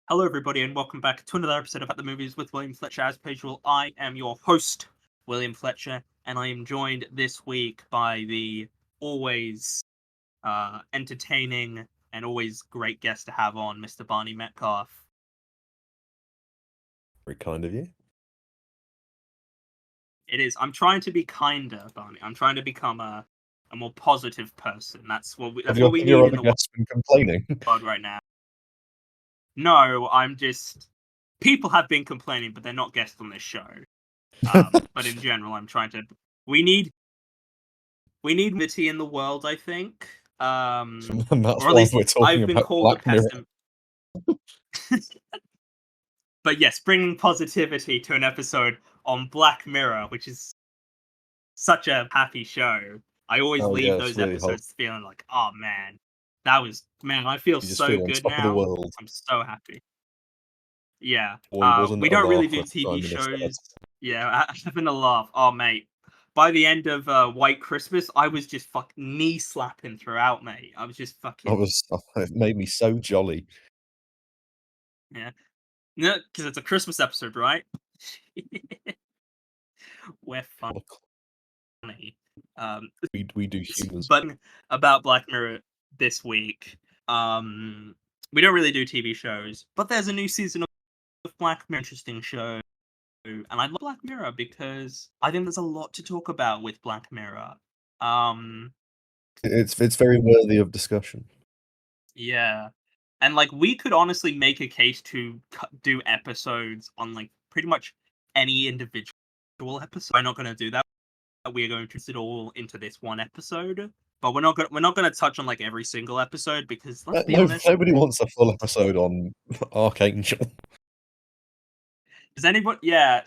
Hello, everybody, and welcome back to another episode of At the Movies with William Fletcher. As per usual, I am your host, William Fletcher, and I am joined this week by the always entertaining and always great guest to have on, Mr. Barney Metcalf. Very kind of you. It is. I'm trying to be kinder, Barney. I'm trying to become a more positive person. That's what we need Your in other the guests been complaining? world right now. No, I'm just. People have been complaining, but they're not guests on this show. But in general, I'm trying to. We need unity in the world, I think. And that's or at why least we're talking I've been about called Black Mirror. But yes, bringing positivity to an episode on Black Mirror, which is such a happy show. I always leave those really episodes feeling like, oh man, I feel You just so feel on good top of the now. world. I'm so happy. Yeah. Boy, wasn't We it a don't really laugh do last time TV in this set. shows. Yeah, having a laugh. Oh mate. By the end of White Christmas, I was just fucking knee slapping throughout, mate. I was just fucking It made me so jolly. yeah. No, because it's a Christmas episode, right? We're funny. We do humans. But about Black Mirror this week, we don't really do TV shows, but there's a new season of Black Mirror, interesting show, and I love Black Mirror because I think there's a lot to talk about with Black Mirror. It's very worthy of discussion. Yeah, and like we could honestly make a case to do episodes on like pretty much any individual episode. We're not going to do that. We are going to fit it all into this one episode, but we're not going to touch on like every single episode because let's be honest, Nobody wants a full episode on Archangel. does anybody? Yeah,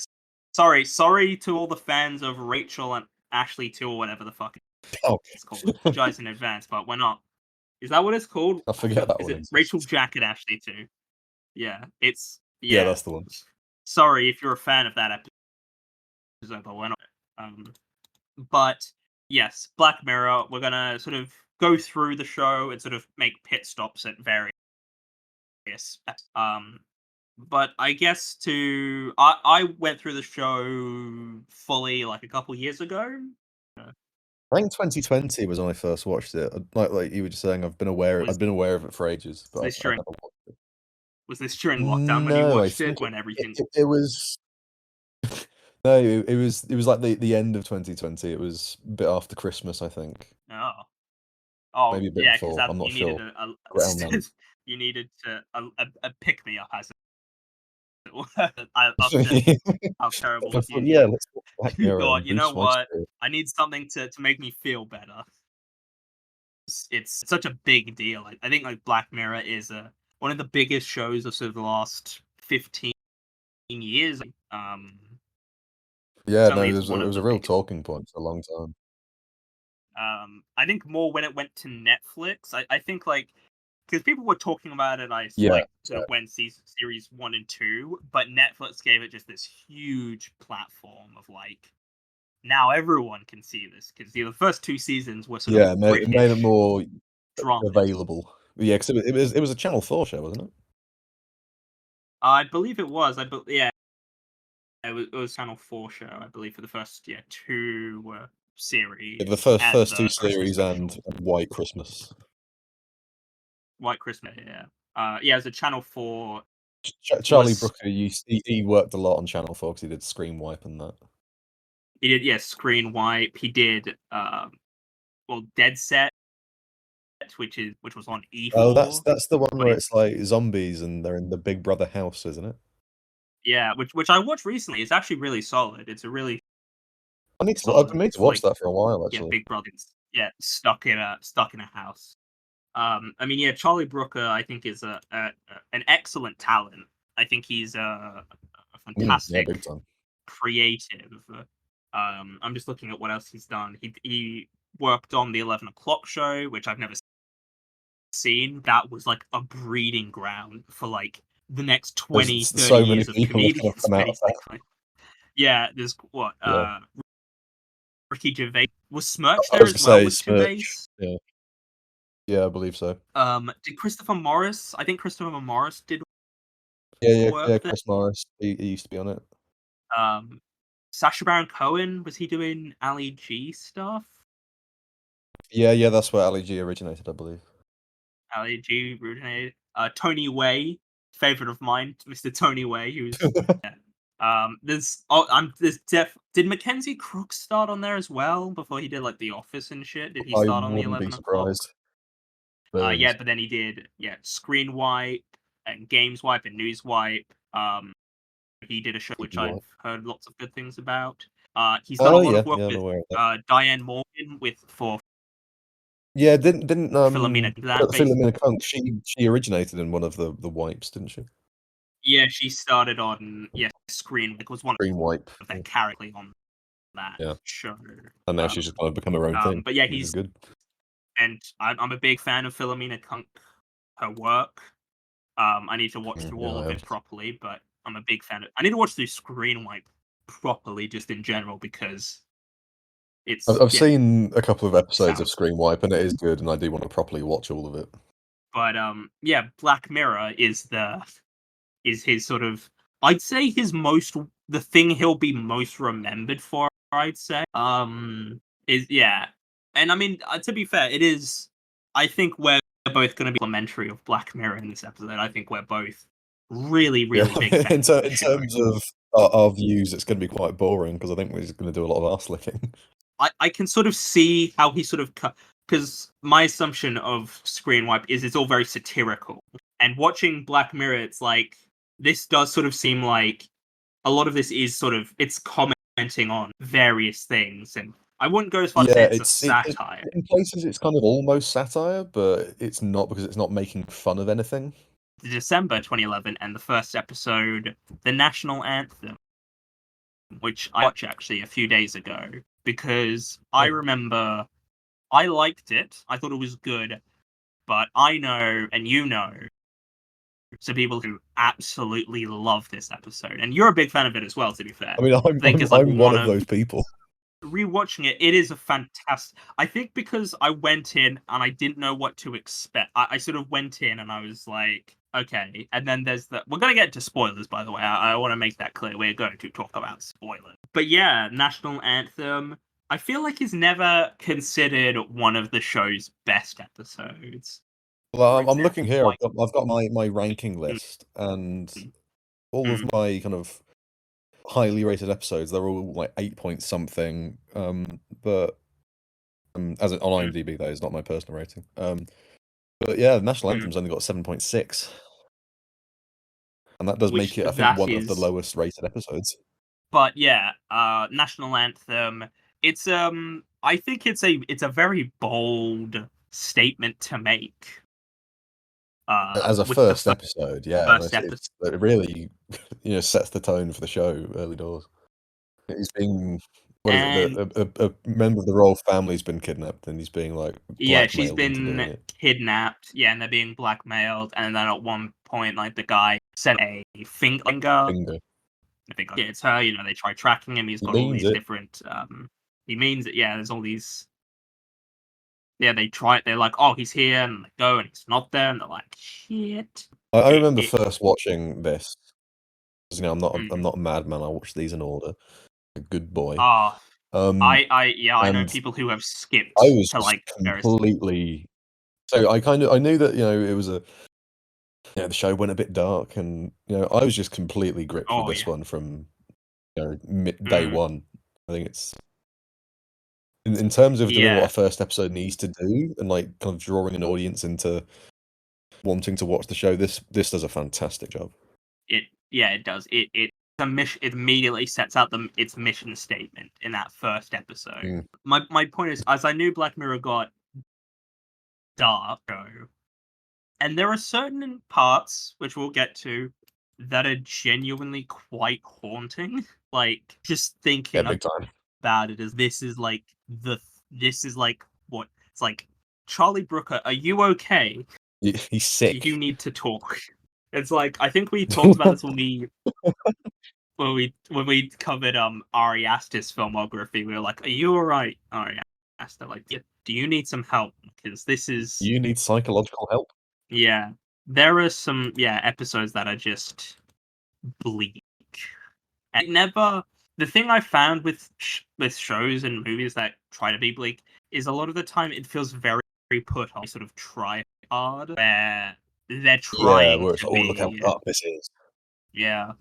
sorry to all the fans of Rachel and Ashley 2 or whatever the fuck it's called. Apologize in advance, but we're not. Is that what it's called? I forget that Is one it exists. Rachel, Jack, and Ashley 2? Yeah, it's Yeah, that's the one. Sorry if you're a fan of that episode, but we're not. But yes, Black Mirror. We're gonna sort of go through the show and sort of make pit stops at various. But I guess I went through the show fully like a couple years ago. I think 2020 was when I first watched it. Like you were just saying, I've been aware of it for ages, but I've never watched it. Was this during lockdown when you watched it? When everything it was. No, it was like the end of 2020. It was a bit after Christmas, I think. Oh, maybe a bit before. I'm not sure. You needed a pick me up, as how terrible was you? Yeah, let's watch Black Mirror. God, you know what? I need something to make me feel better. It's such a big deal. I think like Black Mirror is one of the biggest shows of sort of the last 15 years. Yeah, no, it was a real talking point for a long time. I think more when it went to Netflix. I think like because people were talking about it, when series 1 and 2, but Netflix gave it just this huge platform of like now everyone can see this because the first 2 seasons were sort of it made it more dramas. available. Yeah, because it was a Channel 4 show, wasn't it? I believe it was. It was Channel 4 show, I believe, for the first 2 series. Yeah, the first 2 series and White Christmas. White Christmas, yeah. Yeah, as a Channel 4. Charlie Brooker, he worked a lot on Channel 4 because he did Screen Wipe and that. He did, yeah, Screen Wipe. He did, Dead Set, which was on E4. Oh, that's the one where it's like zombies and they're in the Big Brother house, isn't it? Yeah, which I watched recently. It's actually really solid. It's a really. I've been meaning to watch that for a while, actually. Yeah, Big Brother's stuck in a house. I mean, yeah, Charlie Brooker, I think, is an excellent talent. I think he's a fantastic creative. I'm just looking at what else he's done. He worked on the 11 O'Clock show, which I've never seen. That was like a breeding ground for like the next 20, 30 years of comedians, basically. Yeah, there's Ricky Gervais. Was Smirch there as well with Gervais? Yeah, I believe so. Did Christopher Morris? I think Christopher Morris did Yeah, work there. Chris Morris, he used to be on it. Sacha Baron Cohen, was he doing Ali G stuff? Yeah, that's where Ali G originated, I believe. Ali G originated. Tony Way, favorite of mine, Mr. Tony Way, who's did Mackenzie Crook start on there as well before he did like The Office and shit? Did he I start on the wouldn't be 11 o'clock? surprised. Yeah, but then he did Screen Wipe and Games Wipe and News Wipe. He did a show which I've heard lots of good things about. He's done a lot of work with Diane Morgan for didn't Philomena Kunk, she originated in one of the wipes, didn't she? Yeah, she started on Screen. It was one Screen Wipe of that character on that show. And now she's just kind of become her own thing. But yeah, he's good. And I'm a big fan of Philomena Kunk, her work. I need to watch through all of it properly, but I'm a big fan of. I need to watch through Screen Wipe properly, just in general, because it's. I've seen a couple of episodes of Screen Wipe, and it is good, and I do want to properly watch all of it. But Black Mirror is his sort of. I'd say the thing he'll be most remembered for. I'd say and I mean, to be fair, it is. I think we're both going to be complimentary of Black Mirror in this episode. I think we're both really big fans. In terms of our views, it's going to be quite boring because I think we're just going to do a lot of arse licking. I can sort of see how he sort of cut, because my assumption of Screen Wipe is it's all very satirical, and watching Black Mirror, it's like this does sort of seem like a lot of this is sort of it's commenting on various things, and I wouldn't go as far as say it's a satire. In places, it's kind of almost satire, but it's not because it's not making fun of anything. December 2011, and the first episode, the national anthem, which I watched actually a few days ago, because I remember I liked it. I thought it was good, but I know, and you know, some people who absolutely love this episode, and you're a big fan of it as well. To be fair, I mean, I'm one of those people. Rewatching it, it is a fantastic. I think because I went in and I didn't know what to expect. I sort of went in and I was like, okay. And then there's we're gonna get to spoilers, by the way. I want to make that clear. We're going to talk about spoilers. But yeah, National Anthem. I feel like is never considered one of the show's best episodes. Well, I'm looking here. I've got my ranking list, and all of my kind of highly rated episodes, they're all like 8 point something. But as on IMDb, that is not my personal rating. But yeah, National Anthem's only got 7.6, and that does make it, I think, one of the lowest rated episodes. But yeah, National Anthem. It's I think it's a very bold statement to make. As a first episode, it really, sets the tone for the show early doors. He's being a member of the royal family's been kidnapped, and he's being like blackmailed. She's been kidnapped. Yeah, and they're being blackmailed. And then at one point, like the guy said a finger. I think it's her. They try tracking him. He's got all these different. He means it. Yeah, there's all these. Yeah, they try it. They're like, "Oh, he's here," and they go, and he's not there, and they're like, "Shit." I remember first watching this. I'm not a madman. I watch these in order. A good boy. I know people who have skipped. I was completely. So I knew that it was the show went a bit dark, and I was just completely gripped with this one from day one. I think it's. In terms of doing what a first episode needs to do, and like kind of drawing an audience into wanting to watch the show, this does a fantastic job. It does. It immediately sets out its mission statement in that first episode. My point is, as I knew Black Mirror got dark, and there are certain parts which we'll get to that are genuinely quite haunting. Like just thinking about it this is like what it's like. Charlie Brooker, are you okay? He's sick. You need to talk. It's like I think we talked about this when we covered Ari Aster's filmography. We were like, "Are you alright, Ari Aster? Like, do you need some help? Because this is you need psychological help." Yeah, there are some episodes that are just bleak. And it never. The thing I found with shows and movies that try to be bleak is a lot of the time it feels very put on, sort of try hard, where they're Yeah, trying where it's to like, "Oh, look how be, dark this is." yeah,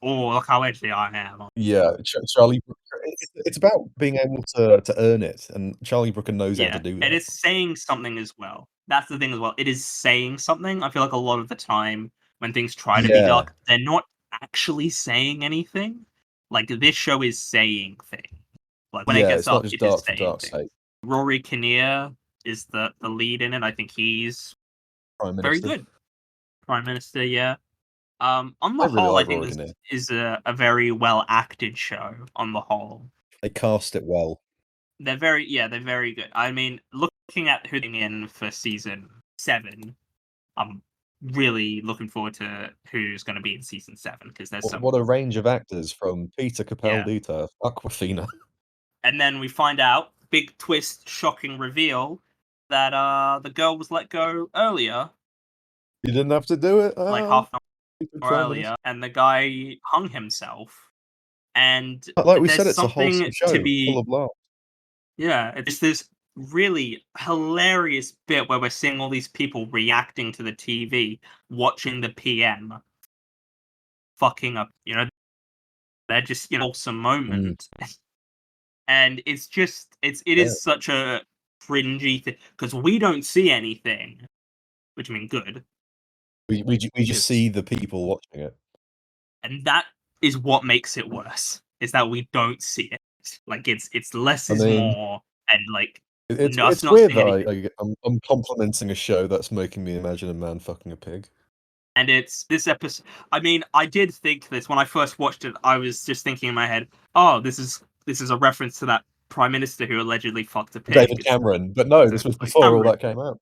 oh look how edgy I am. Yeah, Charlie Brooker, it's about being able to earn it, and Charlie Brooker knows how to Yeah, do and that. it's saying something as well. That's the thing as well. It is saying something. I feel like a lot of the time when things try to be Yeah. dark, they're not actually saying anything. Like this show is saying things. Like when it Yeah, gets it's not up, just it is dark for saying dark's things. sake. Rory Kinnear is the lead in it. I think he's Prime very Minister. good. Prime Minister, yeah. On I the really whole, I like think Rory this Kinnear. is a very well acted show. On the whole, They cast it well. they're very good. I mean, looking at who's in for season 7, I'm really looking forward to who's going to be in season 7 because there's some, What a range of actors from Peter yeah. Capaldi to Awkwafina. And then we find out, big twist, shocking reveal that the girl was let go earlier, You didn't have to do it. like Ah, half an stupid hour Prime Minister. earlier, and the guy hung himself. And But like we there's said, it's a something wholesome to show, full be, of laughs. yeah, it's this really hilarious bit where we're seeing all these people reacting to the TV, watching the PM fucking up. They're just wholesome Mm, moment, and it's just it yeah. is such a cringy thing because we don't see anything, which I mean good, We just because see the people watching it. and that is what makes it worse is that we don't see it. Like it's less I is mean, more, and like us it's not weird seeing that anything. I'm complimenting a show that's making me imagine a man fucking a pig. And it's this episode. I mean, I did think this when I first watched it. I was just thinking in my head, "Oh, this is a reference to that prime minister who allegedly fucked a pig." David Cameron, but no, this It's was like before all Cameron. that came out.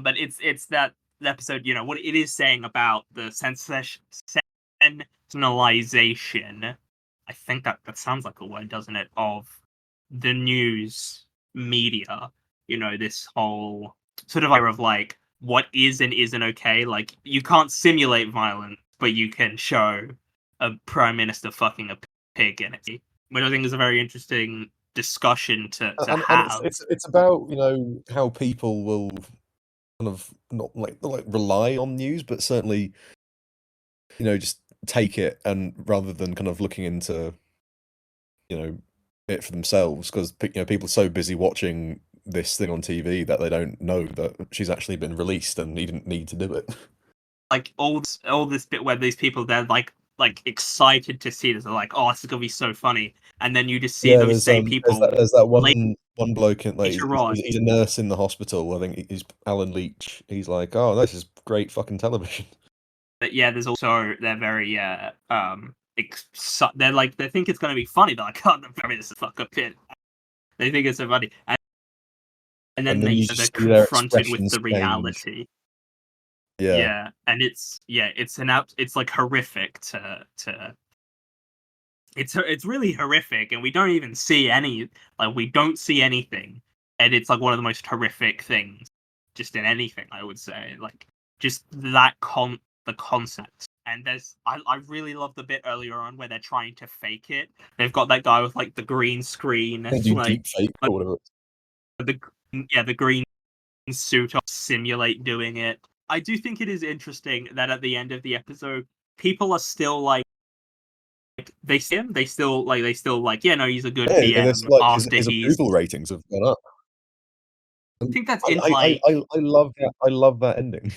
But it's that episode. What it is saying about the sensationalization. I think that sounds like a word, doesn't it? Of the news media. This whole sort of idea of like what is and isn't okay. Like you can't simulate violence, but you can show a prime minister fucking a pig in it, which I think is a very interesting discussion to And it's have. it's about, how people will kind of not like rely on news, but certainly, just take it and rather than kind of looking into, it for themselves because people are so busy watching this thing on TV that they don't know that she's actually been released and he didn't need to do it. Like all this bit where these people they're like excited to see this. They're like, "Oh, this is gonna be so funny," and then you just see Yeah, those same people there's that one bloke in like later on. he's a nurse in the hospital. I think he's Alan Leach. He's like, oh, this is great fucking television. But yeah, there's also they're very they're like they think it's gonna be funny. They're like, "Oh, this is fuck up it." They think it's so funny, and And then then you they're just see their confronted with expressions the change. reality. Yeah. Yeah, and it's like horrific to it's really horrific, and we don't even see we don't see anything, and it's like one of the most horrific things just in anything, I would say, like just the concept. And I really love the bit earlier on where they're trying to fake it. They've got that guy with like the green screen, They do like, deep fake or whatever. the the green suit to simulate doing it. I do think it is interesting that at the end of the episode, people are still like they see him, they still like, yeah, no, he's a good Yeah, and it's PM like after his he's. approval ratings have gone up. I think that's in I like. love that. I love that ending.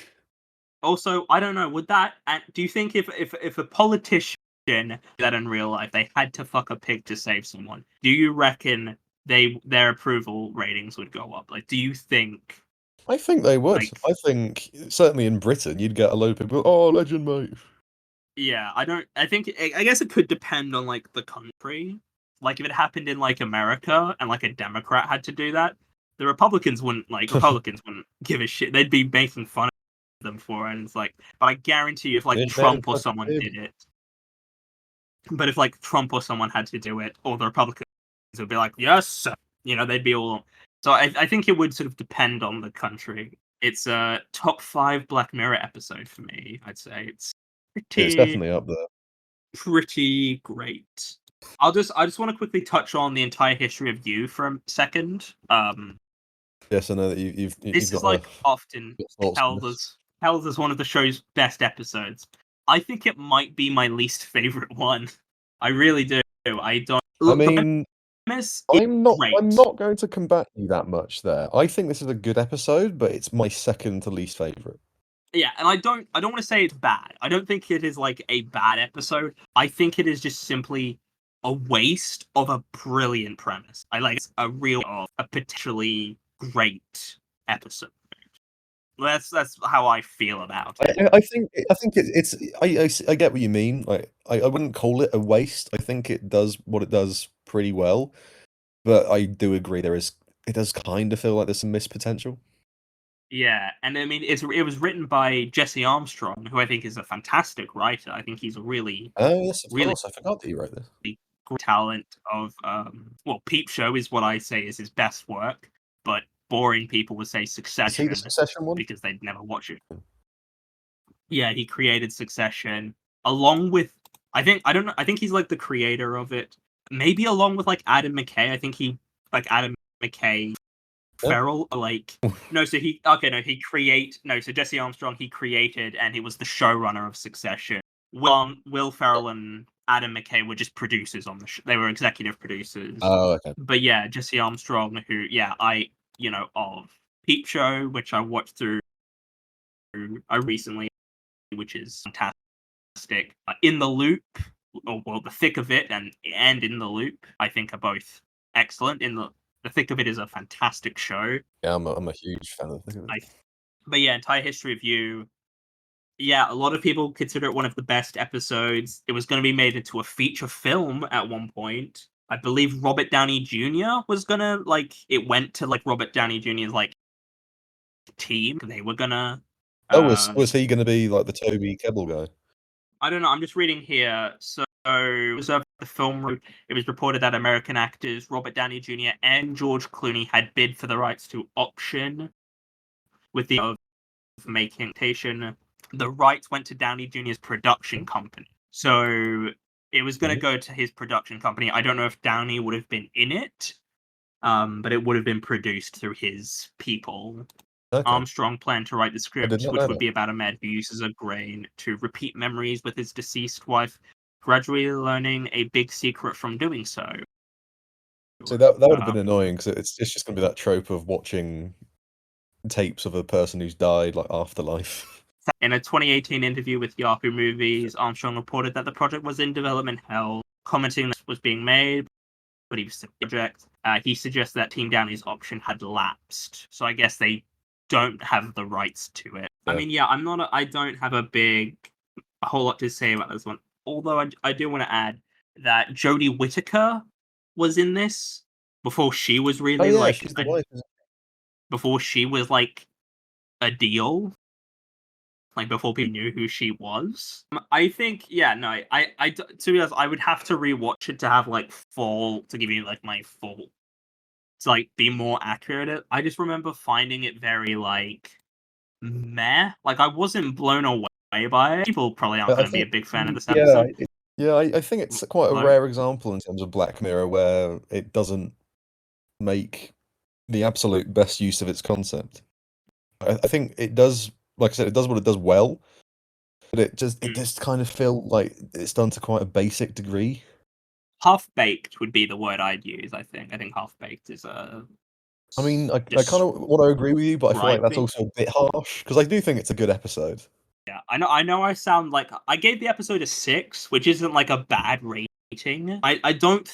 Also, I don't know. Would that? Do you think if a politician did that in real life, they had to fuck a pig to save someone? Do you reckon their approval ratings would go up? Like, do you think I think they would. like? I think certainly in Britain you'd get a load of people. Oh, legend, mate. Yeah, I don't. I think. I guess it could depend on like the country. Like if it happened in like America and like a Democrat had to do that, the Republicans wouldn't Republicans wouldn't give a shit. They'd be making fun of them for it. And it's like, but I guarantee you, if like Legend man, Trump or fuck a someone pig. did it, but if like Trump or someone had to do it, or the Republicans would be like, yes, sir. They'd be all. So I think it would sort of depend on the country. It's a top 5 Black Mirror episode for me. I'd say it's Yeah, it's pretty definitely up there. pretty great. I just want to quickly touch on the entire history of You for a second. Yes, I know that you've This is got like often thoughts on held this. as one of the show's best episodes. I think it might be my least favorite one. I really do. I don't. I mean, I'm not going to combat you that much there. I think this is a good episode, but it's my second to least favorite. Yeah, and I don't want to say it's bad. I don't think it is like a bad episode. I think it is just simply a waste of a brilliant premise. I like a potentially great episode. That's how I feel about it. I think it's I get what you mean. Like I wouldn't call it a waste. I think it does what it does pretty well, but I do agree it does kind of feel like there's some missed potential. Yeah, and I mean it was written by Jesse Armstrong, who I think is a fantastic writer. I think he's a really Oh yes, of really course. I forgot that you wrote this. great talent of Peep Show is what I say is his best work, but boring people would say Is he Succession the Succession one? because they'd never watch it. Yeah, he created Succession along with I don't know, I think he's like the creator of it. Maybe along with like Adam McKay. I think he like Adam McKay Ferrell like so Jesse Armstrong he created and he was the showrunner of Succession. Will Ferrell and Adam McKay were just producers on the show. They were executive producers. Oh, okay. But yeah, Jesse Armstrong, who of Peep Show, which I watched through recently, which is fantastic. In the Loop, or well, The Thick of It and In the Loop, I think are both excellent. The Thick of It is a fantastic show. Yeah, I'm a huge fan of The Thick of It. But yeah, entire history of You. Yeah, a lot of people consider it one of the best episodes. It was going to be made into a feature film at one point. I believe Robert Downey Jr. was gonna it went to Robert Downey Jr.'s team. They were gonna. Was he going to be like the Toby Kebbell guy? I don't know. I'm just reading here. So the film. It was reported that American actors Robert Downey Jr. and George Clooney had bid for the rights to option with the of making the rights went to Downey Jr.'s production company. So it was going to go to his production company. I don't know if Downey would have been in it, but it would have been produced through his people. Okay. Armstrong planned to write the script, which would be about a man who uses a grain to repeat memories with his deceased wife, gradually learning a big secret from doing so. So that would have been annoying because it's just going to be that trope of watching tapes of a person who's died, like Afterlife. In a 2018 interview with Yahoo Movies, Armstrong reported that the project was in development hell, commenting that it was being made, but he was still project. He suggests that Team Downey's option had lapsed, so I guess they don't have the rights to it. Yeah. I mean, yeah, I don't have a whole lot to say about this one. Although I do want to add that Jodie Whittaker was in this before she was really she's the wife. Before she was a deal. Before people knew who she was. I think, I to be honest, I would have to rewatch it to have to give you my full to be more accurate. I just remember finding it very meh. I wasn't blown away by it. People probably aren't going to be a big fan of this episode. I think it's quite a rare example in terms of Black Mirror where it doesn't make the absolute best use of its concept. I think it does. Like I said, it does what it does well, but it just kind of feel like it's done to quite a basic degree. Half-baked would be the word I'd use, I think. I think half-baked is a... I mean, I kind of want to agree with you, but I feel like that's also a bit harsh, because I do think it's a good episode. Yeah, I know I sound like... I gave the episode a 6, which isn't a bad rating. I don't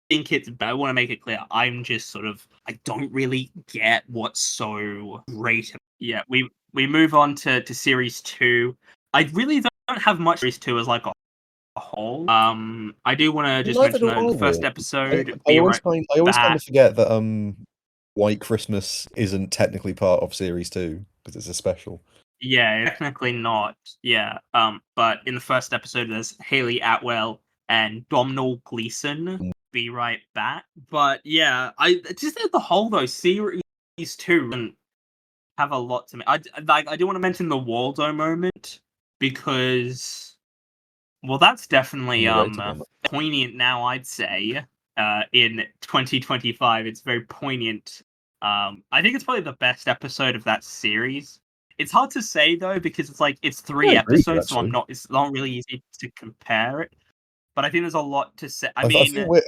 think it's bad. I want to make it clear. I'm just sort of... I don't really get what's so great. Yeah, we move on to Series 2. I really don't have much Series 2 as a whole. I do want to just mention that in the first episode. I always kind of forget that White Christmas isn't technically part of Series 2 because it's a special. Yeah, technically not. Yeah. But in the first episode, there's Haley Atwell and Domhnall Gleeson. Be right back. But yeah, I just at the whole though, Series 2 have a lot to me. I do want to mention the Waldo moment because Well, that's definitely Your rating on that? poignant now, I'd say. In 2025, it's very poignant. I think it's probably the best episode of that series. It's hard to say though because it's like it's Yeah, I 3 agree with you, episodes, so actually. it's not really easy to compare it. But I think there's a lot to say. I I think mean, we're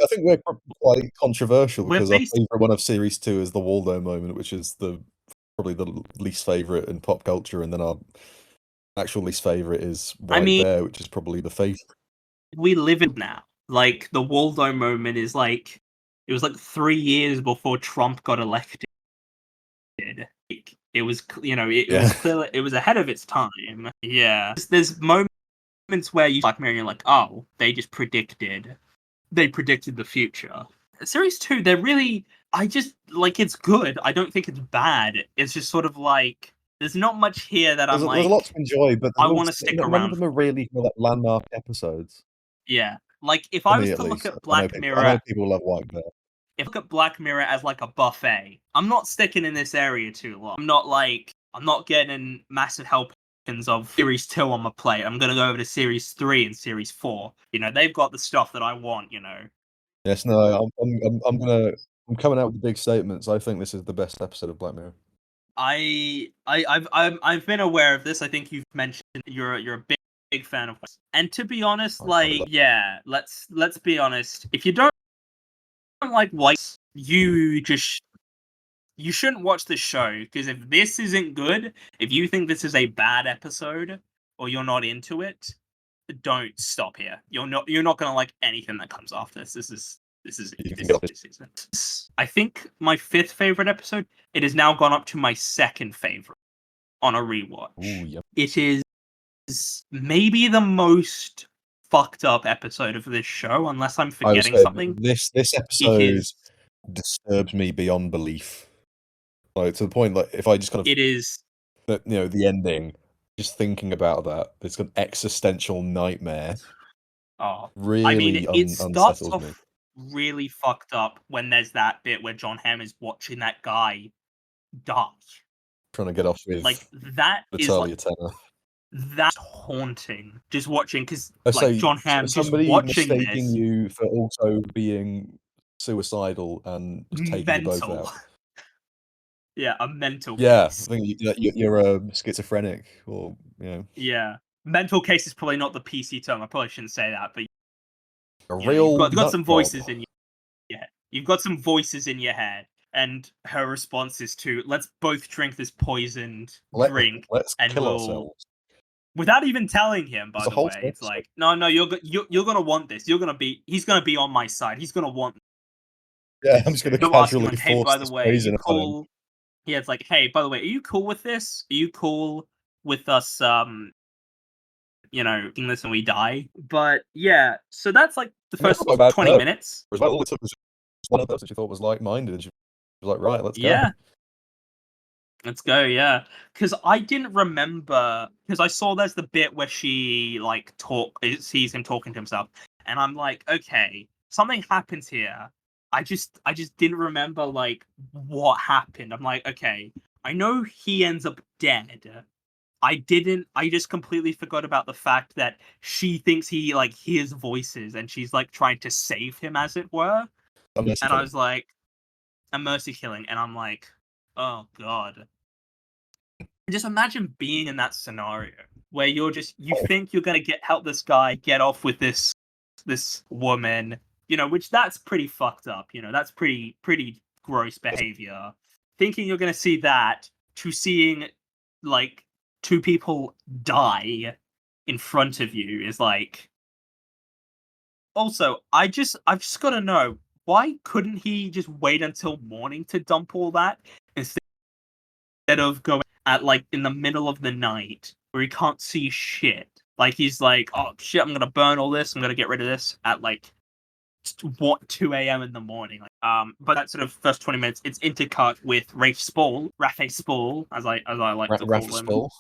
quite controversial we're because our based. favorite one of series 2 is the Waldo moment, which is probably the least favorite in pop culture, and then our actual least favorite is I White mean, Bear, which is probably the favorite. we live it now. Like the Waldo moment is like it was like 3 years before Trump got elected. It was, it was Yeah. clear. It was ahead of its time. Yeah, there's moments where you Black Mirror, and you're like, oh, they predicted the future. Series 2, they're really. I just like it's good. I don't think it's bad. It's just sort of like there's not much here that There's I'm a lot like to enjoy, but I there's want also, to stick none of around them are for. really like landmark episodes. Yeah, like if For I me, was at to look least. at I know Black I know Mirror people love White Bear. if I look at Black Mirror as like a buffet, I'm not sticking in this area too long. I'm not getting massive helpings of series 2 on my plate. I'm gonna go over to series 3 and series 4. They've got the stuff that I want. Yes, no, I'm coming out with big statements. I think this is the best episode of Black Mirror. I've been aware of this. I think you've mentioned you're a big fan of. And to be honest, let's be honest. If you don't like White, you shouldn't watch this show because if this isn't good, if you think this is a bad episode or you're not into it, don't stop here. You're not gonna like anything that comes after this. You can get off it. This isn't. I think my 5th favorite episode. It has now gone up to my 2nd favorite on a rewatch. Ooh, yep. It is maybe the most fucked up episode of this show, unless I'm I would forgetting say something. this It episode is. disturbs me beyond belief. Like, to the point, like, if I just kind of It is. the ending, just thinking about that, it's an existential nightmare. Oh, I mean, Really it starts unsettles me. off really fucked up when there's that bit where John Hamm is watching that guy die. Trying to get off with Like that is like Natalia Tenner. that's haunting. Just watching because So like John Hamm just somebody watching mistaking this you for also being suicidal and just taking you both mental. out. Yeah, a mental Yeah, I case. think you're a schizophrenic, or Yeah, mental case is probably not the PC term. I probably shouldn't say that, but a you've real got some nut job. voices in your head. You've got some voices in your head, and her response is to let's both drink this poisoned drink, Let's and kill we'll. ourselves. Without even telling him, by It's a the whole way, it's episode. like, no, you're gonna want this. He's gonna be on my side. He's gonna want. Yeah, I'm just gonna Go ask him, casually like, hey, force by the this way, are you poison upon him. cool? Yeah, it's like, hey, by the way, are you cool with this? Are you cool with us, doing this and we die? But yeah, so that's like the And that's first not bad for 20 her. minutes. As well, all it took was one other person she thought was like-minded, and she was like, right, let's go. Yeah, let's go. Yeah, because I didn't remember because I saw there's the bit where she like sees him talking to himself, and I'm like, okay, something happens here. I just didn't remember like what happened. I'm like, okay, I know he ends up dead. I just completely forgot about the fact that she thinks he like hears voices and she's like trying to save him, as it were. Unless And I was like, a mercy killing, and I'm like, oh god. Just imagine being in that scenario where you think you're gonna help this guy get off with this woman, which that's pretty fucked up. That's pretty gross behavior. Thinking you're gonna see that to seeing like 2 people die in front of you is like. Also, I've just got to know, why couldn't he just wait until morning to dump all that instead of going at like in the middle of the night where he can't see shit? Like he's like, oh shit, I'm gonna burn all this. I'm gonna get rid of this at like 2 a.m. in the morning. But that sort of first 20 minutes, it's intercut with Rafe Spall, as I like to call him. Spall.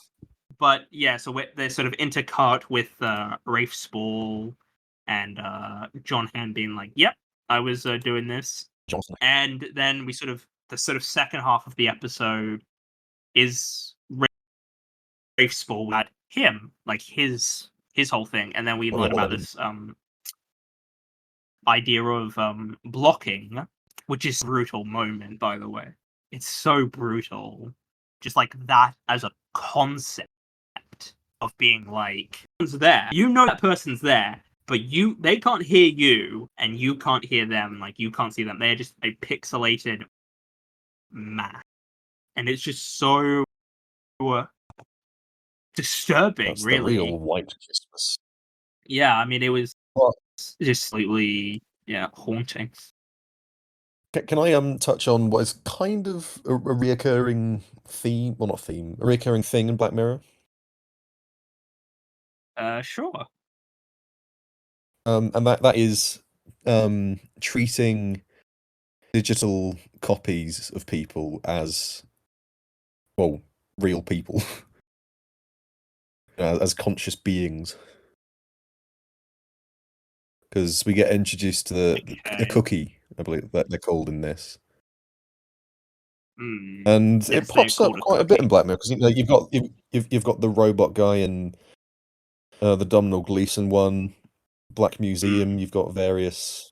But yeah, so they're sort of intercut with Rafe Spall and John Hamm being like, "Yep, I was doing this." Johnson. And then the sort of second half of the episode is Rafe Spall at him, like his his whole thing, and then we Oh, learn yeah, about this idea of blocking, which is a brutal moment, by the way. It's so brutal. Just like that as a concept of being like, person's there. You know that person's there, but they can't hear you, and you can't hear them. Like you can't see them. They're just a pixelated mass, and it's just so disturbing. That's the Really, real White Christmas. yeah. I mean, it was What? just completely, haunting. Can I touch on what is kind of a reoccurring theme? Well, not theme, a reoccurring thing in Black Mirror. Sure. And that is treating digital copies of people as, well, real people, as conscious beings. Because we get introduced to a cookie, I believe that they're called in this. And it Yes, they're pops up called a quite a bit in cookie. Black Mirror, because you've got the robot guy and the Domhnall Gleeson one, Black Museum. You've got various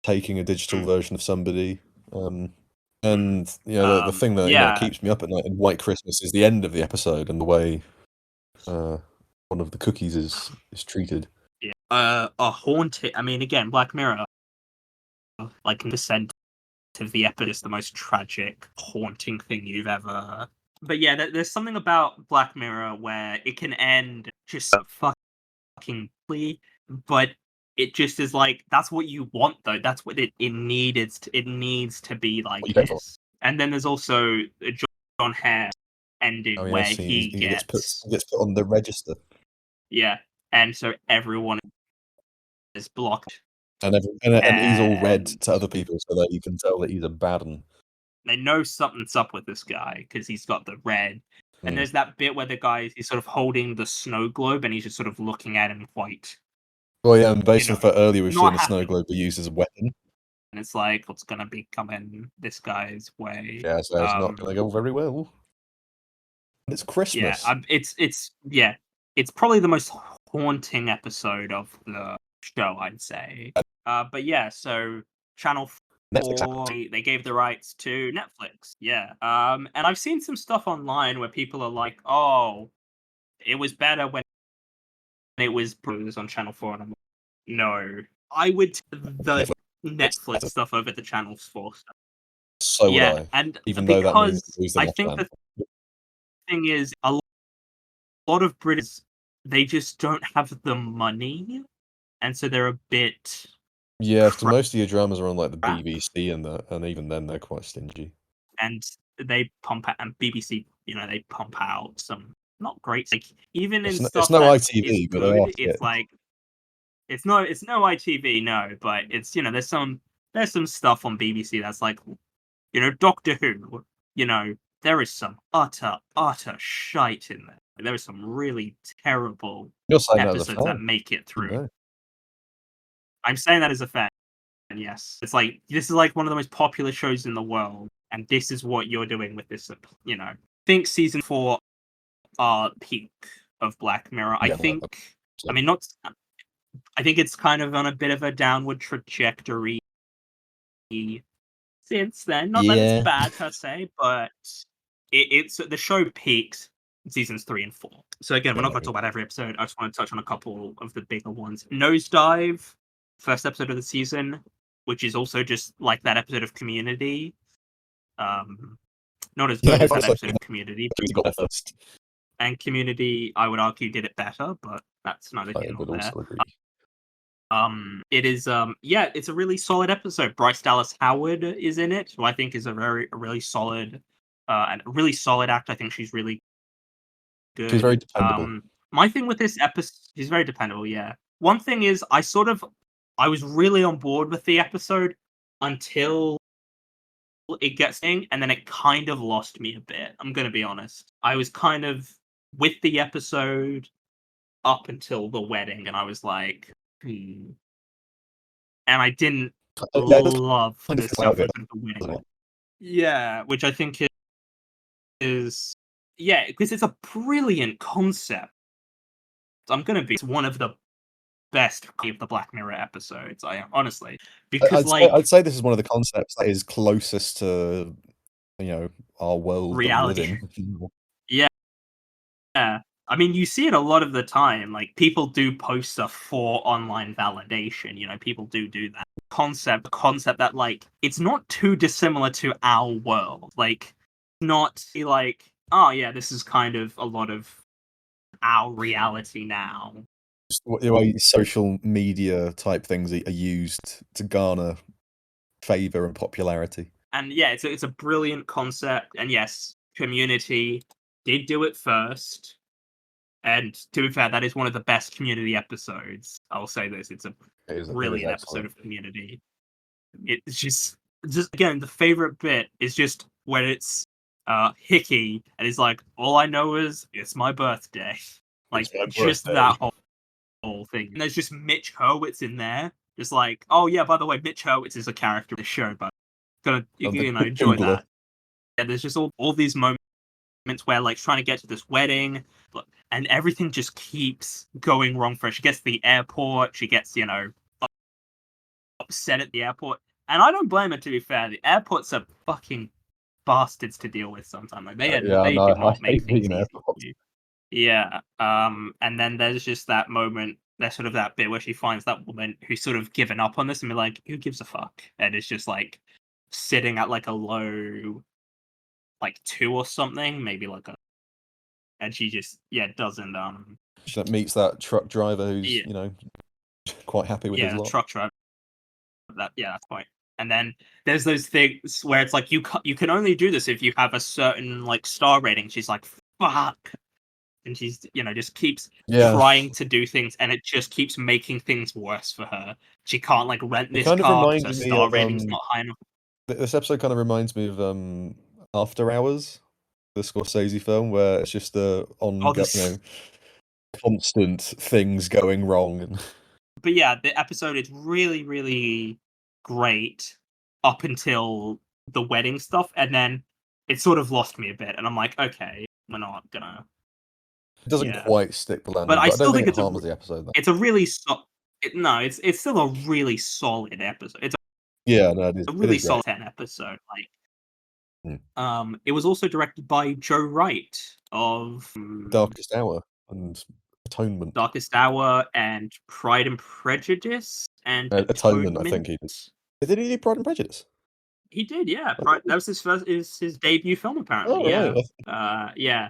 taking a digital version of somebody, and the thing that Yeah. keeps me up at night in White Christmas is the end of the episode and the way one of the cookies is treated. Yeah. A haunted. I mean, again, Black Mirror, like percent of the episode is the most tragic, haunting thing you've ever. But yeah, there's something about Black Mirror where it can end just so fucking quickly, but it just is like that's what you want though. That's what it needs. It needs to be like this. And then there's also John Hare ending where he gets put on the register. Yeah, and so everyone is blocked. And he's all red to other people, so that you can tell that he's a bad one. They know something's up with this guy because he's got the red. And there's that bit where the guy he's sort of holding the snow globe and he's just sort of looking at him quite. Well, yeah, and based on the fact earlier we've seen a snow happy. globe be used as a weapon. And it's like, what's gonna be coming this guy's way? Yeah, so it's not gonna go very well. It's Christmas. Yeah, it's probably the most haunting episode of the show, I'd say. But yeah, so Channel 4, they gave the rights to Netflix. Yeah. And I've seen some stuff online where people are like, "Oh, it was better when it was on Channel 4." And I'm like, no, I would the Netflix stuff over the Channel 4 stuff. So would I. And even though that means I think the thing is a lot of British, they just don't have the money, and so they're a bit. Yeah, so most of your dramas are on like the BBC and even then they're quite stingy. And they pump out, and BBC, they pump out some not great. Like even in stuff it's no that's ITV, but good, it's like it's no ITV, no, but it's there's some stuff on BBC that's like Doctor Who, there is some utter shite in there. There is some really terrible episodes that make it through. I'm saying that as a fan. Yes, it's like this is like one of the most popular shows in the world, and this is what you're doing with this. I think season 4 peak of Black Mirror. I think. I mean, not. I think it's kind of on a bit of a downward trajectory since then. Not that it's bad per se, but it's the show peaks in seasons 3 and 4. So again, we're not going to talk about every episode. I just want to touch on a couple of the bigger ones. Nosedive, first episode of the season, which is also just like that episode of Community. Not as good as that episode of Community. And Community, I would argue, did it better, but that's neither here nor there. It is it's a really solid episode. Bryce Dallas Howard is in it, who I think is a really solid and a really solid actor. I think she's really good. She's very dependable. My thing with this episode, she's very dependable, yeah. One thing is I was really on board with the episode until it gets in, and then it kind of lost me a bit. I'm gonna be honest. I was kind of with the episode up until the wedding, and I was like, and I didn't love the stuff with the wedding. Yeah, which I think is because it's a brilliant concept. I'm gonna be one of the best of the Black Mirror episodes. I honestly, because I'd say this is one of the concepts that is closest to our world that we live reality. in. Yeah. I mean, you see it a lot of the time. Like people do post stuff for online validation. People do that concept that like it's not too dissimilar to our world. Like, not like, oh yeah, this is kind of a lot of our reality now. Just the way social media type things are used to garner favor and popularity. And yeah, it's a brilliant concept. And yes, Community did do it first. And to be fair, that is one of the best Community episodes. I'll say this: it's a brilliant episode of Community. It's just again, the favorite bit is just when it's Hickey and he's like, "All I know is it's my birthday." Like just that whole thing. And there's just Mitch Hurwitz in there, just like, "Oh yeah, by the way, Mitch Hurwitz is a character in the show, but enjoy that." Yeah, there's just all these moments where like trying to get to this wedding, and everything just keeps going wrong for her. She gets to the airport, she gets upset at the airport, and I don't blame her. To be fair, the airports are fucking bastards to deal with sometimes. Like they do not make things easy for you. Yeah. And then there's just that moment. There's sort of that bit where she finds that woman who's sort of given up on this and be like, "Who gives a fuck?" And it's just like sitting at like a low, like 2 or something, maybe like a, and she just doesn't She meets that truck driver who's quite happy with his lot. Truck driver. That's point. And then there's those things where it's like you can only do this if you have a certain like star rating. She's like, fuck. And she's just keeps trying to do things, and it just keeps making things worse for her. She can't like rent this car because her star rating's not high enough. This episode kind of reminds me of After Hours, the Scorsese film, where it's just constant things going wrong. But yeah, the episode is really, really great up until the wedding stuff, and then it sort of lost me a bit, and I'm like, okay, we're not gonna. It doesn't quite stick the landing, but I still think it harms the episode. Though. It's a really it's still a really solid episode. It's a really solid 10 episode. Like, it was also directed by Joe Wright of Darkest Hour and Atonement. Darkest Hour and Pride and Prejudice and Atonement. I think he did. Did he do Pride and Prejudice? He did, yeah. That was his debut film, apparently. Oh, right. Yeah.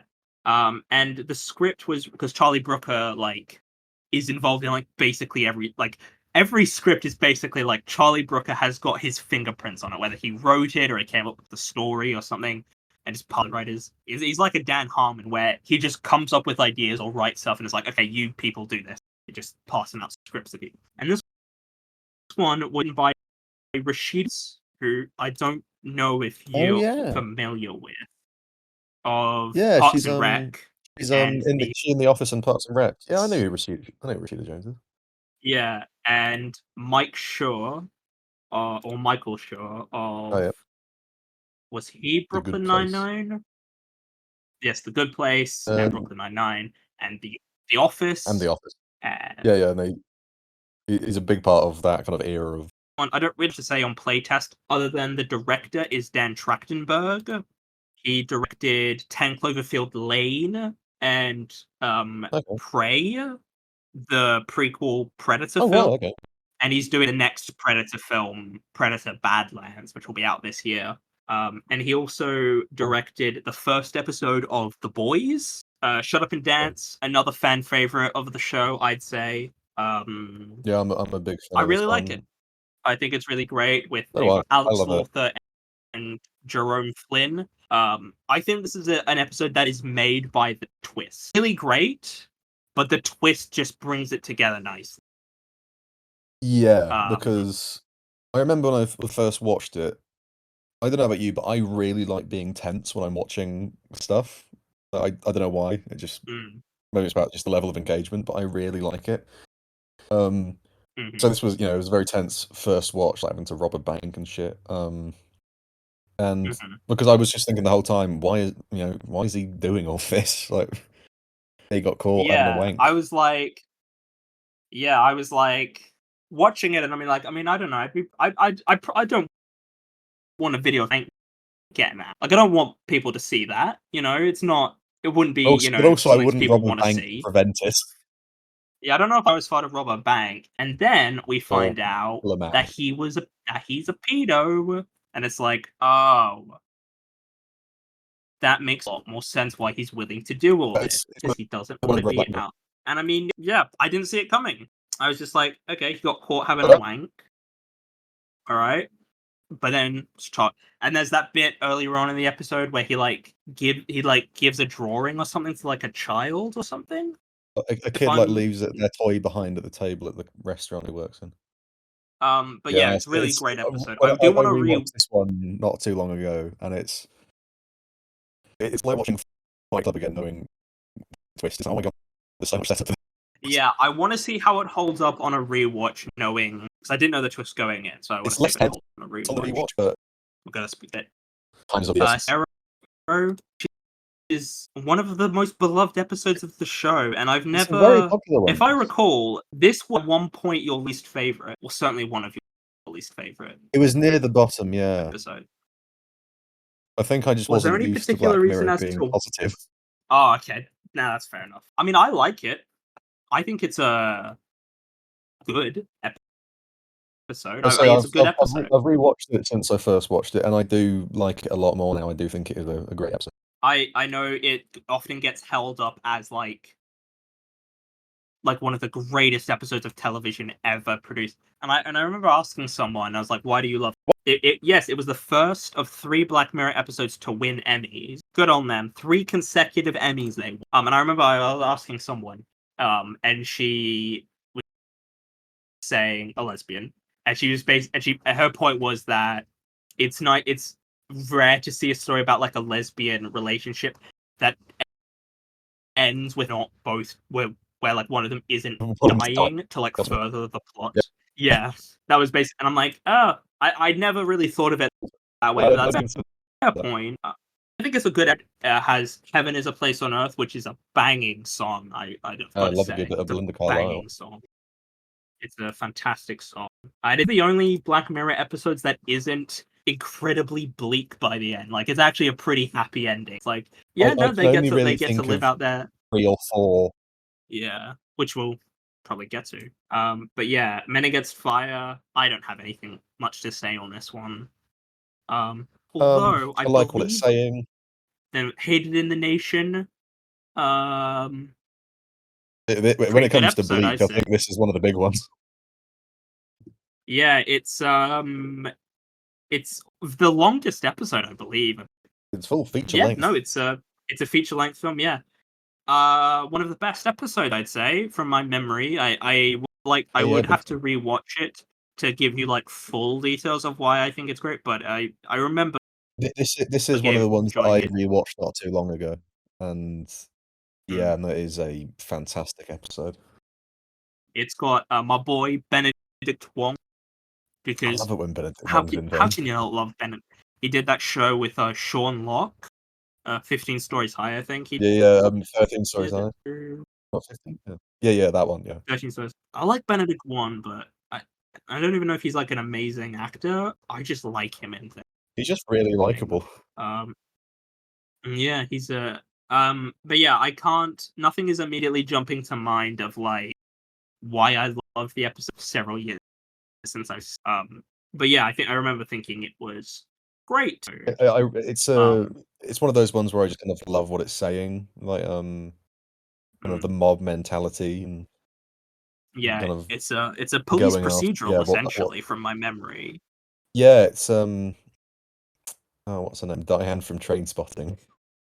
And the script was because Charlie Brooker is involved in basically every script is basically like Charlie Brooker has got his fingerprints on it, whether he wrote it or he came up with the story or something. And just part of the writers, he's like a Dan Harmon, where he just comes up with ideas or writes stuff and is like, okay, you people do this. You're just passing out scripts to people. And this one was written by Rashid, who I don't know if you're familiar with. Of Parks and Rec. She's in the Office and Parks and Rec. Yeah, I know who Rashida Jones is. Yeah, and Mike Shaw, or Michael Shaw of was he Brooklyn Nine-Nine? Yes, The Good Place and Brooklyn Nine-Nine and the Office. And The Office. And he's a big part of that kind of era of. I don't really have to say on playtest other than the director is Dan Trachtenberg. He directed 10 Cloverfield Lane and Prey, the prequel Predator film. Wow, okay. And he's doing the next Predator film, Predator Badlands, which will be out this year. And he also directed the first episode of The Boys, Shut Up and Dance, another fan favorite of the show, I'd say. I'm a big fan. I really like it. I think it's really great with Alex Luthor and Jerome Flynn. I think this is an episode that is made by the twist. Really great, but the twist just brings it together nicely. Yeah, because I remember when I first watched it, I don't know about you, but I really like being tense when I'm watching stuff. I don't know why. It just maybe it's about just the level of engagement, but I really like it. So this was, it was a very tense first watch, like having to rob a bank and shit. And because I was just thinking the whole time, why is he doing all this? Like, He got caught having a Yeah, I wank. was like watching it, and I mean, I don't know. I don't want a video of Hank getting that. Like, I don't want people to see that. You know, it's not. It wouldn't be, But also, I something wouldn't people rob a want to bank to see. prevent it. Yeah, I don't know if I was far to rob a bank, and then we Or find out kill a man. that he's a pedo, and it's like, oh, that makes a lot more sense why he's willing to do all this, because he doesn't want to a be blackmail. out. And I mean, yeah, I didn't see it coming. I was just like, okay, he got caught having a wank. All right, but then and there's that bit earlier on in the episode where he gives a drawing or something to like a child or something. A kid like leaves their toy behind at the table at the restaurant he works in. But yeah, it's really great episode. I I do want to rewatched this one not too long ago, and it's like watching Fight Club again, knowing twist. It's, oh my god, there's so much setup. Yeah, I want to see how it holds up on a rewatch, knowing because I didn't know the twist going in, so I want to see if it holds on a rewatch. But we're gonna speak it. Sarah is one of the most beloved episodes of the show, and I've never. It's a very popular one. If I recall, this was at one point your least favorite, or certainly one of your least favorite. It was near the bottom, yeah. Episode. I think I just wasn't used to Black Mirror being positive. Oh, okay. Nah, that's fair enough. I mean, I like it. I think it's a good episode. I think it's a good episode. I've rewatched it since I first watched it, and I do like it a lot more now. I do think it is a great episode. I know it often gets held up as like one of the greatest episodes of television ever produced. And I remember asking someone, I was like, why do you love it? Yes, it was the first of 3 Black Mirror episodes to win Emmys. Good on them. 3 consecutive Emmys they won. And I remember I was asking someone, and she was saying a lesbian. And she was her point was that it's rare to see a story about like a lesbian relationship that ends with not both where like one of them isn't dying to like further the plot. Yeah, that was basically, and I'm like, oh, I never really thought of it that way, but that's a fair point. I think it's a good. Has Heaven Is a Place on Earth, which is a banging song. I love a good Belinda Carlisle. Banging song. It's a fantastic song. I think the only Black Mirror episodes that isn't incredibly bleak by the end. Like, it's actually a pretty happy ending. It's like, yeah, they get to live out there. 3 or 4. Yeah, which we'll probably get to. But yeah, Men Against Fire. I don't have anything much to say on this one. Although I like what it's saying. Then Hated in the Nation. When it comes to bleak, I think this is one of the big ones. Yeah, it's the longest episode, I believe. It's full feature length. No, it's a feature length film. Yeah, one of the best episodes, I'd say, from my memory. I would have to rewatch it to give you like full details of why I think it's great. But I remember this is one of the ones that I rewatched not too long ago, and yeah, no, it is a fantastic episode. It's got my boy Benedict Wong. Because I love it when Benedict how can you not love Benedict? He did that show with Sean Locke, 15 Stories High, I think. 13 Stories High. Not 15? Yeah, that one, yeah. 13 Stories. I like Benedict Wong, but I don't even know if he's like an amazing actor. I just like him in things. He's just really likable. Yeah, he's a but yeah, nothing is immediately jumping to mind of like why I love the episode several years since but yeah, I remember thinking it was great. It's one of those ones where I just kind of love what it's saying, like kind of the mob mentality and yeah, kind of it's a police procedural essentially from my memory. Yeah, it's what's her name? Diane from Trainspotting.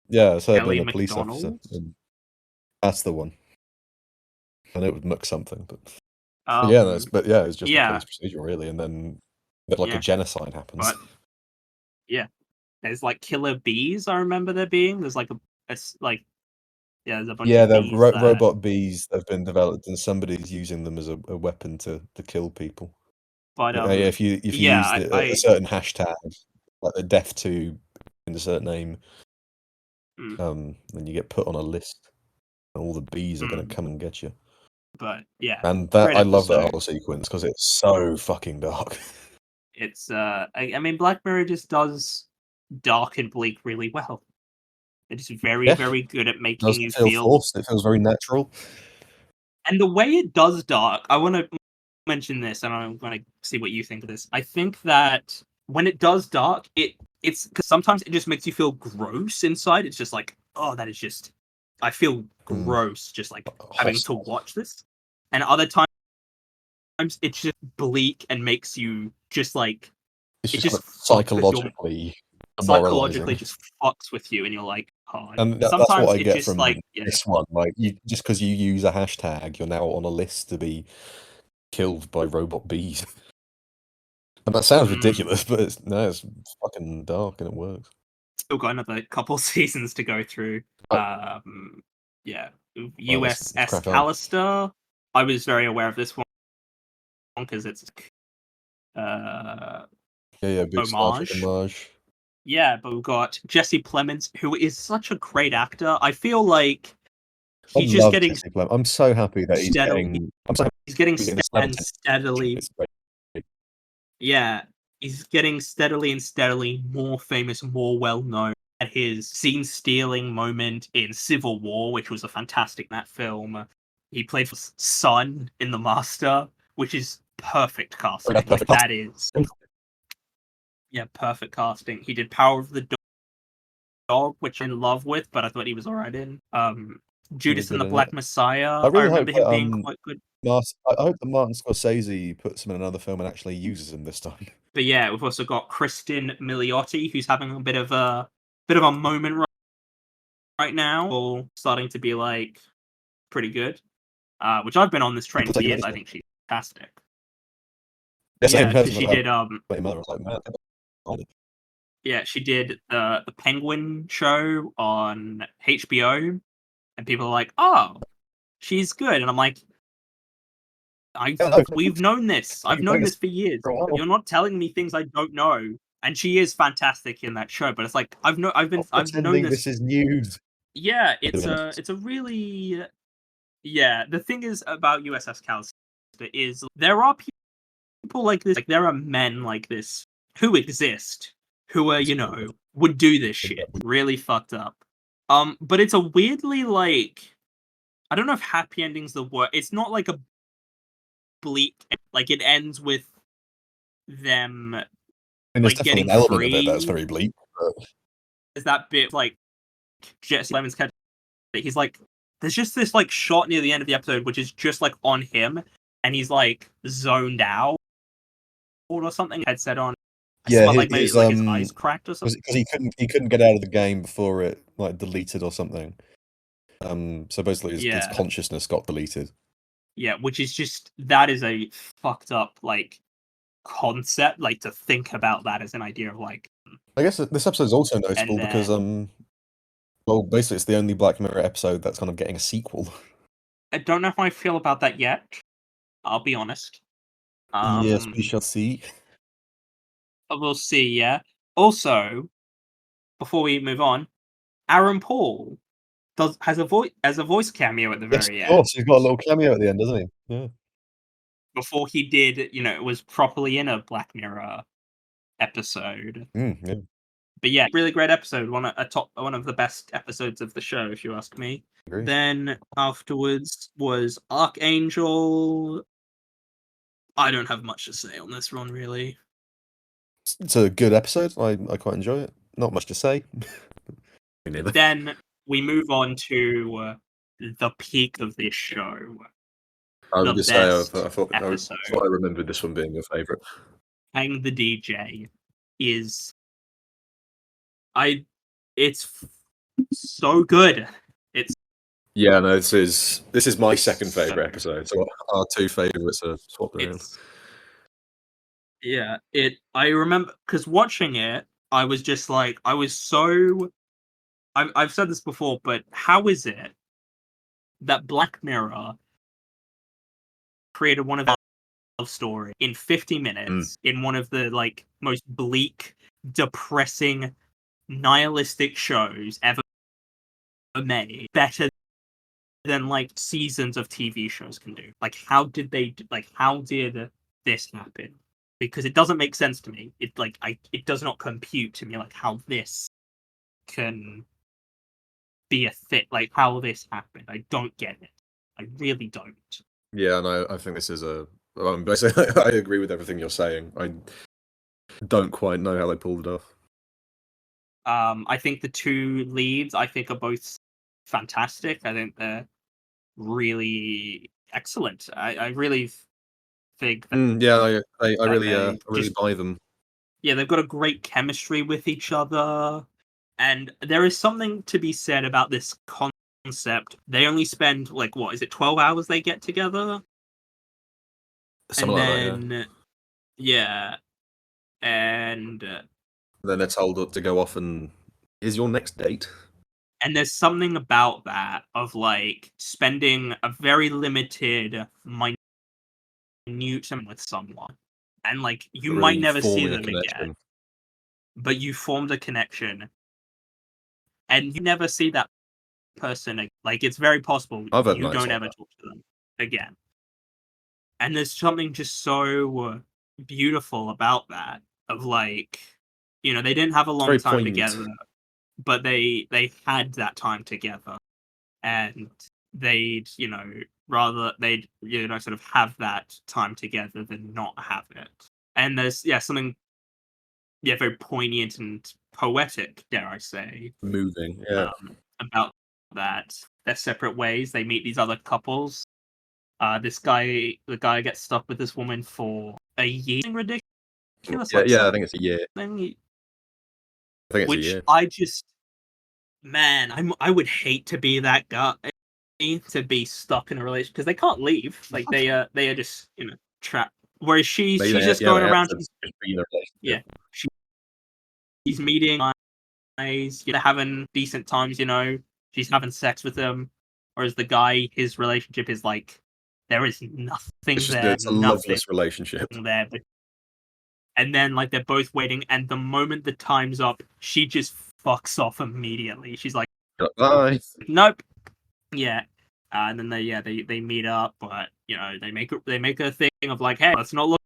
Yeah, it's her being a police officer. That's the one. I know it would muck something, but it's just a police procedural, really, and then a genocide happens. But, yeah, there's like killer bees. I remember there being. There's like there's a bunch of bees. Robot bees have been developed, and somebody's using them as a weapon to kill people. But if you use a certain hashtag, like the death tube in a certain name, then you get put on a list. All the bees are going to come and get you. But yeah, and I love that whole sequence because it's so fucking dark. It's I mean, Black Mirror just does dark and bleak really well. It's very, very good at making you feel forced. It feels very natural. And the way it does dark, I want to mention this, and I want to see what you think of this. I think that when it does dark, it's because sometimes it just makes you feel gross inside. It's just like, oh, that is just, I feel gross just like having to watch this. And other times it's just bleak and makes you just like, it's just psychologically just fucks with you, and you're like, oh. And that's what I get from this one. Like, just because you use a hashtag, you're now on a list to be killed by robot bees. And that sounds ridiculous, but it's fucking dark and it works. Still got another couple seasons to go through. Yeah, USS Callister. I was very aware of this one because it's big homage. Yeah, but we've got Jesse Plemons, who is such a great actor. I feel like he's just getting. I'm so happy that he's getting. He's getting steadily. Yeah, he's getting steadily and steadily more famous, more well known. At his scene-stealing moment in Civil War, which was a fantastic that film. He played for Sun in The Master, which is perfect casting. That is. Yeah, perfect casting. He did Power of the Dog, which I'm in love with, but I thought he was alright in. Judas and the Black Messiah. I remember him being quite good. I hope that Martin Scorsese puts him in another film and actually uses him this time. But yeah, we've also got Kristen Milioti, who's having a bit of a moment right now, starting to be like pretty good. Which I've been on this train for years. I think she's fantastic. Yeah, she did yeah, she did the Penguin show on HBO, and people are like, "Oh, she's good," and I'm like, "We've known this. I've known this for years. You're not telling me things I don't know." And she is fantastic in that show, but it's like I've known this is news. Yeah, it's a really the thing is about USS Callister is there are people like this, like there are men like this who exist who are, would do this shit. Really fucked up. But it's a weirdly like I don't know if happy ending's the word. It's not like a bleak like it ends with them there's definitely an element of it that's very bleak. There's that bit like Jesse Lemon's character. He's like there's just this like shot near the end of the episode which is just like on him and he's like zoned out or something, headset on. Yeah, his eyes cracked or something. Because he couldn't get out of the game before it like deleted or something. So basically his consciousness got deleted. Yeah, which is just that is a fucked up like concept, like to think about that as an idea of like. I guess this episode is also notable because well, basically it's the only Black Mirror episode that's kind of getting a sequel. I don't know how I feel about that yet. I'll be honest. Yes, we shall see. We'll see, yeah. Also, before we move on, Aaron Paul has a voice cameo at the very end. Of course, he's got a little cameo at the end, doesn't he? Yeah. Before he did, it was properly in a Black Mirror episode. Yeah. But yeah, really great episode. One of the best episodes of the show, if you ask me. Agreed. Then afterwards was Archangel. I don't have much to say on this one, really. It's a good episode. I quite enjoy it. Not much to say. Then we move on to the peak of this show. I would just say I thought I remembered this one being your favourite. Hang the DJ is it's so good. This is my second favourite episode. So our two favourites are swapped around. Yeah, I remember because watching it, I was just like, I've said this before, but how is it that Black Mirror created one of our love story in 50 minutes in one of the like most bleak, depressing, nihilistic shows ever made better than like seasons of TV shows can do. Like, how did this happen? Because it doesn't make sense to me. It does not compute to me like how this can be a fit. Like how this happened. I don't get it. I really don't. Yeah, and I think this is basically, I agree with everything you're saying. I don't quite know how they pulled it off. I think the two leads, are both fantastic. I think they're really excellent. I really think that yeah, I really buy them. Yeah, they've got a great chemistry with each other, and there is something to be said about this concept. They only spend 12 hours they get together, Something and like then yeah, and then they're told to go off and is your next date. And there's something about that of like spending a very limited minute time with someone, and like you Really might never see forming a them connection. again, but you formed a connection, and you never see that person. Like it's very possible I've had you nights don't like ever that. talk to them again. And there's something just so beautiful about that. Of like, they didn't have a It's long very time poignant. together, but they had that time together, and they'd sort of have that time together than not have it. And there's something very poignant and poetic, dare I say, Moving, yeah. about that. They're separate ways. They meet these other couples. The guy gets stuck with this woman for a year. Ridiculous. Yeah, I think it's a year. I think it's a year. I would hate to be that guy, to be stuck in a relationship, because they can't leave. Like they are just trapped. Whereas she's just going around. She's meeting guys, they're having decent times. She's having sex with them. Whereas the guy, his relationship is like there is nothing there. It's a loveless relationship there. And then they're both waiting, and the moment the time's up, she just fucks off immediately. She's like, bye. Nope. Yeah. And then they meet up, but they make a thing of like, hey, let's not look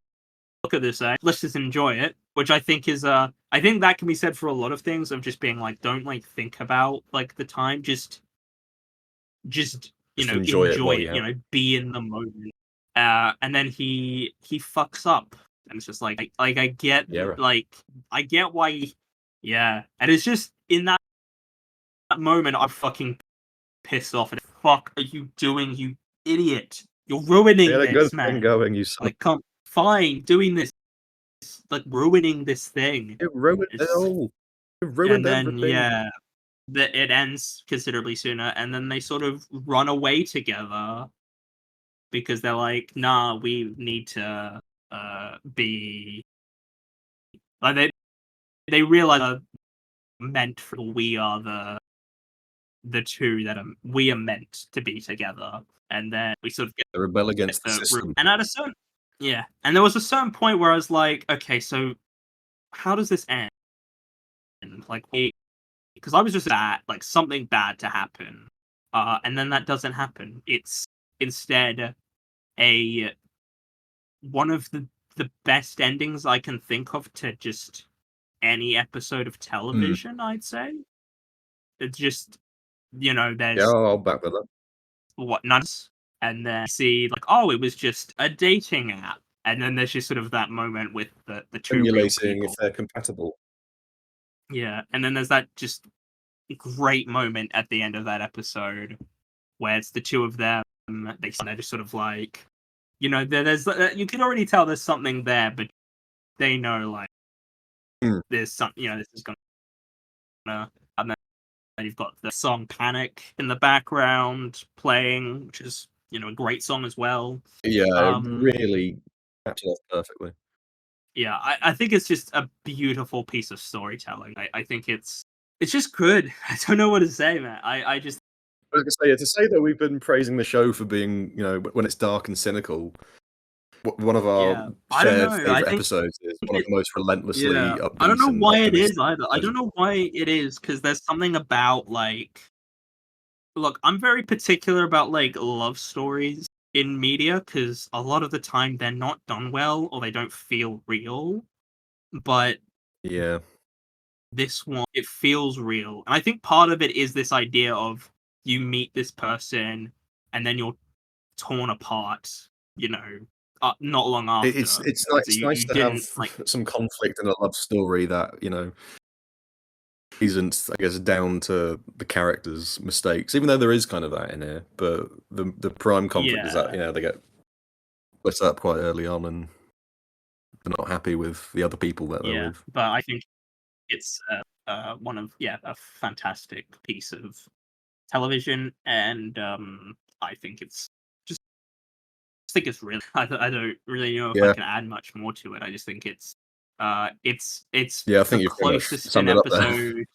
at this, let's just enjoy it. Which I think is I think that can be said for a lot of things, of just being like, don't think about the time, just enjoy it, be in the moment. And then he fucks up, and it's just like I get I get why and it's just in that moment I'm fucking pissed off. And fuck are you doing, you idiot? You're ruining this, man. Come fine doing this, ruining this thing. It ruined it all. It ruined everything. It ends considerably sooner, and then they sort of run away together because they're like, nah, we need to be like they realize meant for we are the two that we are meant to be together, and then we sort of get the rebel against the system. And at a certain and there was a certain point where I was like, okay, so how does this end? Because I was just something bad to happen, and then that doesn't happen. It's instead one of the best endings I can think of to just any episode of television. I'd say it's just there's I'll back that up. What nuts, and then see oh, it was just a dating app, and then there's just sort of that moment with the two real people, if they're compatible. Yeah, and then there's that just great moment at the end of that episode where it's the two of them. They're just sort of there's you can already tell there's something there, but they know there's something. This is gonna. And then you've got the song "Panic" in the background playing, which is a great song as well. Yeah, really captured that perfectly. Yeah, I think it's just a beautiful piece of storytelling. I think it's just good. I don't know what to say, man. I just to say that we've been praising the show for being, when it's dark and cynical. One of our shared favorite episodes is one of the most relentlessly upbeat. I don't know why it is either. I don't know why it is, because there's something about Look, I'm very particular about like love stories in media because a lot of the time they're not done well or they don't feel real. But Yeah. this one, it feels real. And I think part of it is this idea of you meet this person and then you're torn apart, you know, not long after. And so It's you nice to have didn't like, some conflict in a love story that, isn't, I guess, down to the characters' mistakes, even though there is kind of that in here. But the prime conflict is that, yeah, they get split up quite early on and they're not happy with the other people that they're yeah. with. But I think it's one of, a fantastic piece of television. And I think it's just, think it's really, I don't really know if I Yeah. can add much more to it. I just think it's Yeah, I the think you've pretty much closest an summed it up there. episode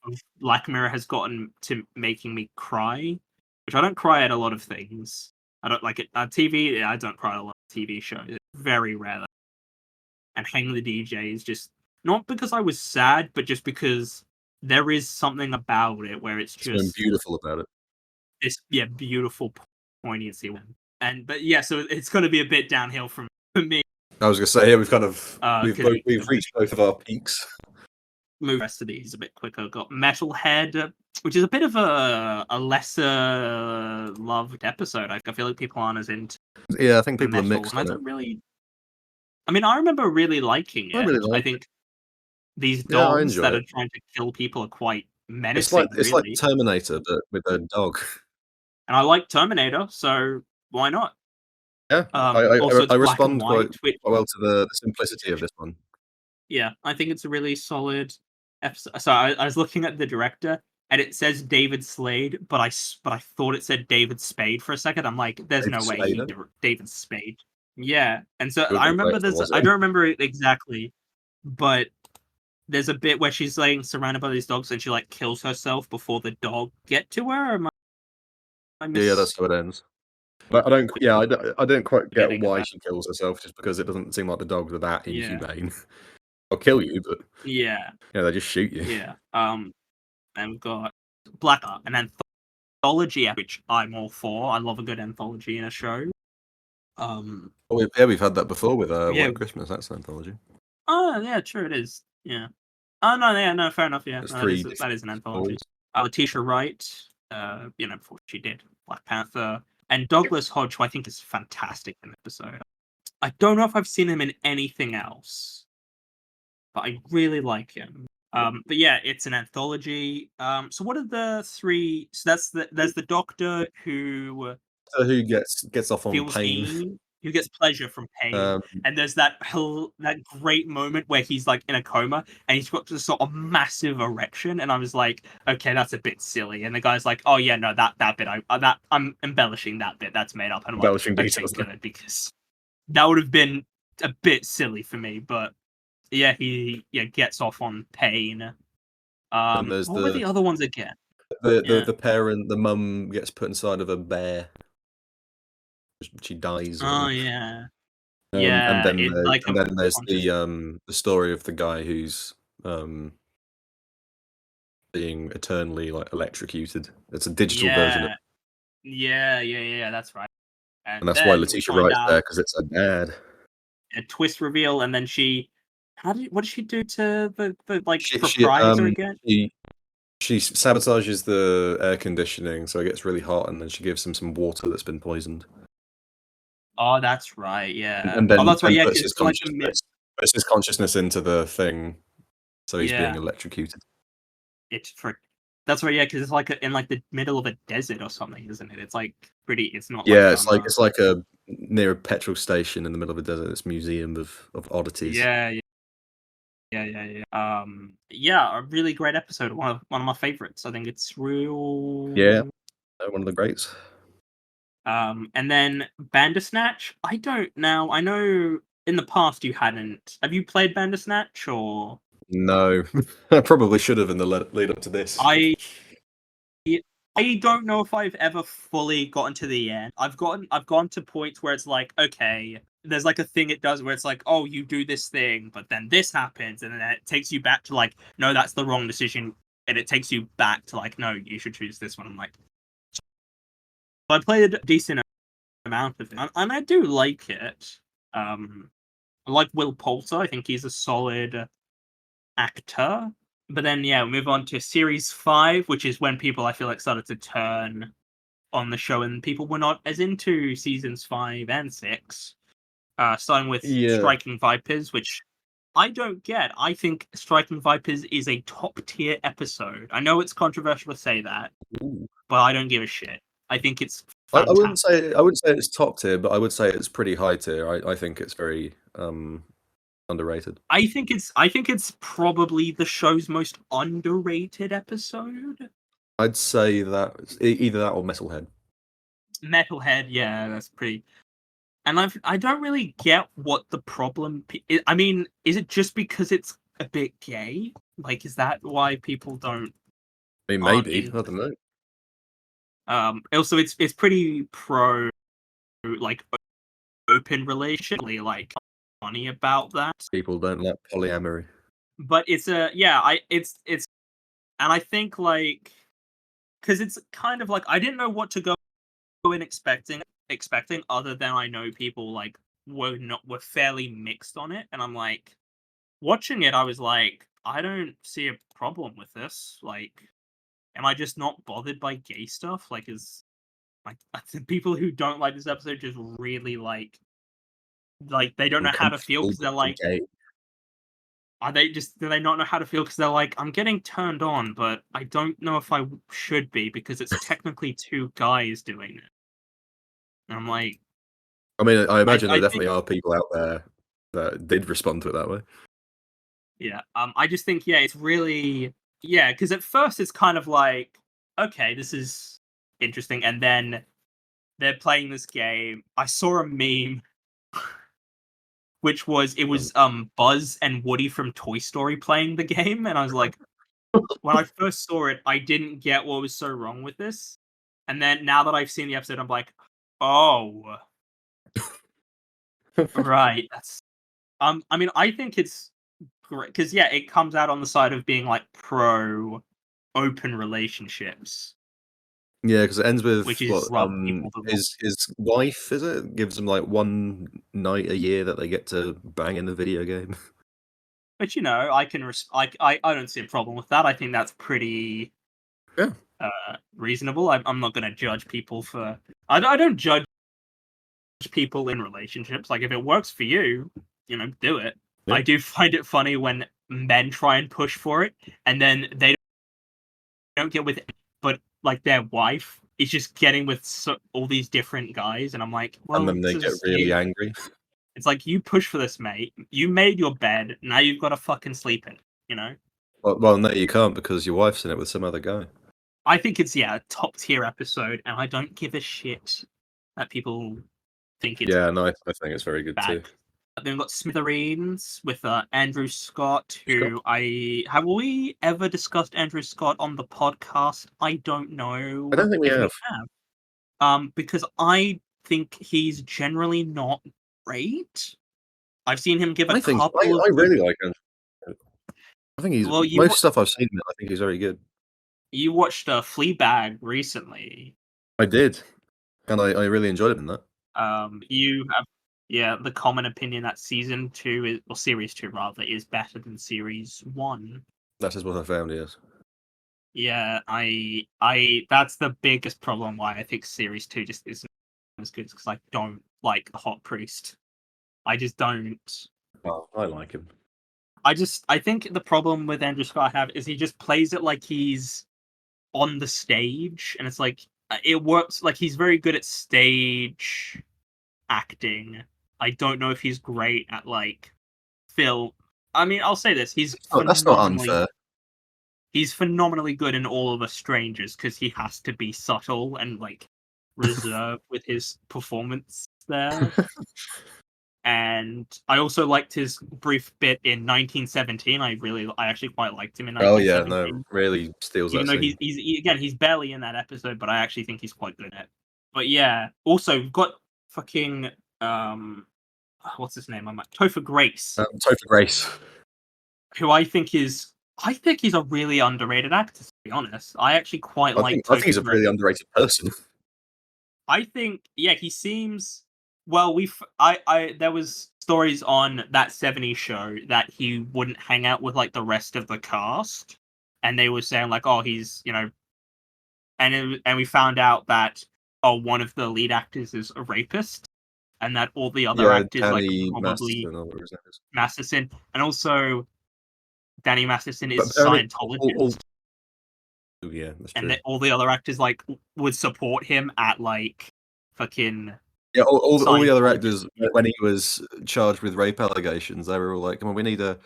of Black Mirror has gotten to making me cry, which I don't cry at a lot of things. I don't like it. TV, I don't cry at a lot of TV shows. It's very rare. And Hang the DJ is just not because I was sad, but just because there is something about it where it's Something just beautiful about it. this beautiful poignancy. But yeah, so it's going to be a bit downhill from for me. I was gonna say, yeah, we've kind of Because we've reached both of our peaks. move the rest of these a bit quicker. Got Metalhead, which is a bit of a lesser loved episode. I feel like people aren't as into Yeah, I think people are metal, mixed and I on it. don't really. I mean, I remember really liking I it. really I like it. think these Yeah, I dogs enjoy that are it. trying to kill people are quite It's like menacing, it's like really. Terminator, but with a dog. And I like Terminator, so why not? Yeah, I Also, I it's I black and respond quite white, which quite well to the simplicity of this one. yeah, I think it's a really solid episode. So I was looking at the director, and it says David Slade, but I thought it said David Spade for a second. I'm like, there's David no way Spader? David Spade. Yeah, and so It would've I been great remember if it there's was I him. don't remember it exactly, but there's a bit where she's like surrounded by these dogs, and she like kills herself before the dog get to her. Or am I Yeah, that's how it ends. But I don't quite get forgetting why about? she kills herself, just because it doesn't seem like the dogs are that Yeah, inhumane. They'll kill you, but, yeah, they just shoot you. yeah. And we've got Black Art, an anthology, which I'm all for. I love a good anthology in a show. We've had that before with, Yeah. White Christmas, that's an anthology. Oh, yeah, true, it is. Yeah. Oh, no, yeah, no, fair enough, yeah. There's No, 3 that different is an anthology. stories. Letitia Wright, before she did Black Panther, and Douglas Hodge, who I think is fantastic in the episode. I don't know if I've seen him in anything else, but I really like him. But yeah, it's an anthology. So what are the 3? So there's the doctor who So who gets off on feels pain? pain, who gets pleasure from pain, Um, and there's that great moment where he's like in a coma and he's got this sort of massive erection, and I was like, okay, that's a bit silly. And the guy's like, oh yeah, no, that bit I'm embellishing that bit, that's made up. And I'm like, embellishing okay, details there. good, because that would have been a bit silly for me. But yeah, he gets off on pain. And there's What were the other ones again? Yeah. the parent, the mum gets put inside of a bear. She dies or Oh something. yeah. And Yeah, then it like a there's conscious. the story of the guy who's, being eternally, like, electrocuted. It's a digital version of, Yeah. Yeah, that's right. and And that's why then we Letitia find Wright's there, out 'cause it's her dad. a twist reveal, and then what did she do to the like She she, proprietor um, again? she she sabotages the air conditioning, so it gets really hot, and then she gives him some water that's been poisoned. Oh, that's right. Yeah. And Oh, then that's right. Yeah, puts because his like the mid. consciousness into the thing, so he's being Yeah, electrocuted. it's for. That's right. Yeah, because it's like in like the middle of a desert or something, isn't it? It's like pretty. It's not like Yeah, it's like a near a petrol station in the middle of a desert, this museum of oddities. Yeah, yeah. Yeah, a really great episode. One of my favorites. I think it's Yeah, real. one of the greats. And then Bandersnatch. I don't know. I know in the past you hadn't. Have you played Bandersnatch or? No, I probably should have in the lead up to this. I don't know if I've ever fully gotten to the end. I've gone to points where it's like, okay, there's like a thing it does where it's like, oh, you do this thing, but then this happens, and then it takes you back to like, no, that's the wrong decision. and it takes you back to like, no, you should choose this one. I'm like, so I played a decent amount of it, and I do like it. I like Will Poulter. I think he's a solid actor. But then, we move on to series 5, which is when people I feel like started to turn on the show, and people were not as into seasons 5 and 6. Starting with Striking Vipers, which I don't get. I think Striking Vipers is a top tier episode. I know it's controversial to say that, but I don't give a shit. I think it's fantastic. I wouldn't say it's top tier, but I would say it's pretty high tier. I think it's very underrated. I think it's probably the show's most underrated episode. I'd say that either that or Metalhead. Metalhead, yeah, that's pretty. And I don't really get what the problem. I mean, is it just because it's a bit gay? Like, is that why people don't? I mean, maybe, I don't know. Also, it's pretty pro, like, open relation. Like, funny about that. People don't like polyamory. But it's and I think like, because it's kind of like I didn't know what to go in expecting other than I know people like were fairly mixed on it, and I'm like, watching it, I was like, I don't see a problem with this. Like, am I just not bothered by gay stuff? Like, is like the people who don't like this episode just really like they don't know how to feel because they're like, gay. do they not know how to feel because they're like, I'm getting turned on, but I don't know if I should be because it's technically 2 guys doing it. And I'm like, I mean, I imagine there definitely are people out there that did respond to it that way. Yeah, I just think, it's really, because at first it's kind of like, okay, this is interesting, and then they're playing this game. I saw a meme, which was, Buzz and Woody from Toy Story playing the game, and I was like, when I first saw it, I didn't get what was so wrong with this, and then now that I've seen the episode, I'm like, oh, right, that's, I mean, I think it's great because it comes out on the side of being like pro open relationships. Yeah, because it ends with which is his wife, is it? Gives him like 1 night a year that they get to bang in the video game. But I can I don't see a problem with that. I think that's pretty reasonable. I'm not going to judge people for. I don't judge people in relationships. Like, if it works for you, do it. Yeah. I do find it funny when men try and push for it, and then they don't get with it, but like their wife is just getting with all these different guys, and I'm like, well, and then they get really angry. It's like, you push for this, mate. You made your bed. Now you've got to fucking sleep in it. Well, no, you can't because your wife's in it with some other guy. I think it's a top tier episode, and I don't give a shit that people think it's I think it's very good too. Then we've got Smithereens with Andrew Scott, who have we ever discussed Andrew Scott on the podcast? I don't know. I don't think we have. Because I think he's generally not great. I've seen him give I really like him. I think he's most stuff I've seen. I think he's very good. You watched Fleabag recently. I did, and I really enjoyed it in that. You have the common opinion that season 2 or series 2 rather is better than series 1. That is what I found. Yes. Yeah, I that's the biggest problem why I think series 2 just isn't as good, because I don't like the hot priest. I just don't. Well, I like him. I think the problem with Andrew Scott I have is he just plays it like he's on the stage, and it's like it works. Like, he's very good at stage acting. I don't know if he's great at like film. I mean, I'll say this: that's not unfair. He's phenomenally good in All of Us Strangers because he has to be subtle and like reserved with his performance there. And I also liked his brief bit in 1917. I actually quite liked him in 1917. Oh yeah, no, really steals Even that though scene. he's barely in that episode, but I actually think he's quite good at it. But yeah, also we've got fucking what's his name? I'm like Topher Grace. Topher Grace, who I think is I think he's a really underrated actor, to be honest. I actually quite like I think he's a Tokyo. really underrated person. I think, yeah, he seems well. There was stories on that '70s show that he wouldn't hang out with like the rest of the cast, and they were saying like, oh, he's and we found out that one of the lead actors is a rapist, and that all the other Yeah, actors like Danny probably Masterson or whatever his name is. Masterson, and also Danny Masterson is But a apparently, Scientologist, oh, yeah, that's and true. that all the other actors like would support him at like fucking Yeah, all the other Scientologist. actors, when he was charged with rape allegations, they were all like, "Come on, we need to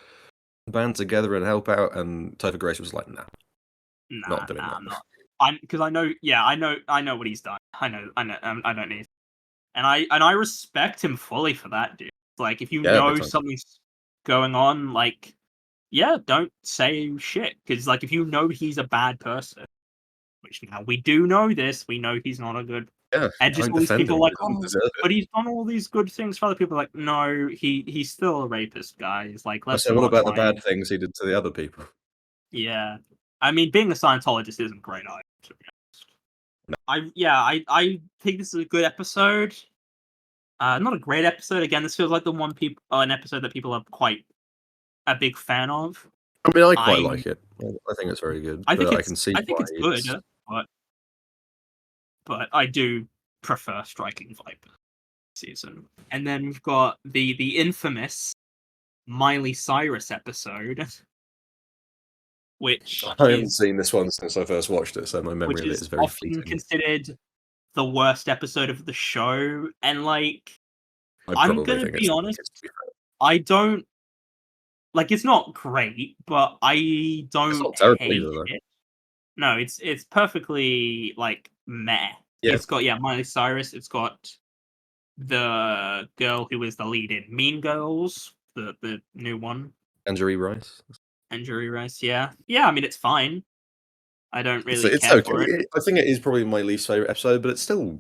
band together and help out." And Topher Grace was like, "Nah, not doing that." I'm not. Because I know, yeah, I know what he's done. I know, I don't need. And I respect him fully for that, dude. Like, if you Yeah, big know time. something's going on, like, yeah, don't say shit. Because, like, if you know he's a bad person, which now we do know this, we know he's not a good. Yeah, And just don't all these defend people him. are like, He doesn't oh, deserve but it. he's done all these good things for other people. Like, no, he's still a rapist, guys. Like, let's So what not about the try bad and. things he did to the other people? Yeah, I mean, being a Scientologist isn't great either. To be honest. I think this is a good episode. Not a great episode. Again, this feels like an episode that people are quite a big fan of. I mean, I quite I like it. I think it's very good, I think but I it's can see I think why it's good, it's. but I do prefer Striking Viper season. And then we've got the infamous Miley Cyrus episode, which I haven't is seen this one since I first watched it, so my memory of it is very often fleeting. considered the worst episode of the show. And like, I I'm probably gonna think be it's the honest, weakest, to be fair. I don't like. It's not great, but I It's don't not terrible hate either, though. it. No, it's perfectly like meh. Yeah, It's got Miley Cyrus. It's got the girl who is the lead in Mean Girls, the new one, Anjali Rice. and Jury Rice. Yeah, yeah. I mean, it's fine. I don't really It's care okay. for it. I think it is probably my least favorite episode, but it's still,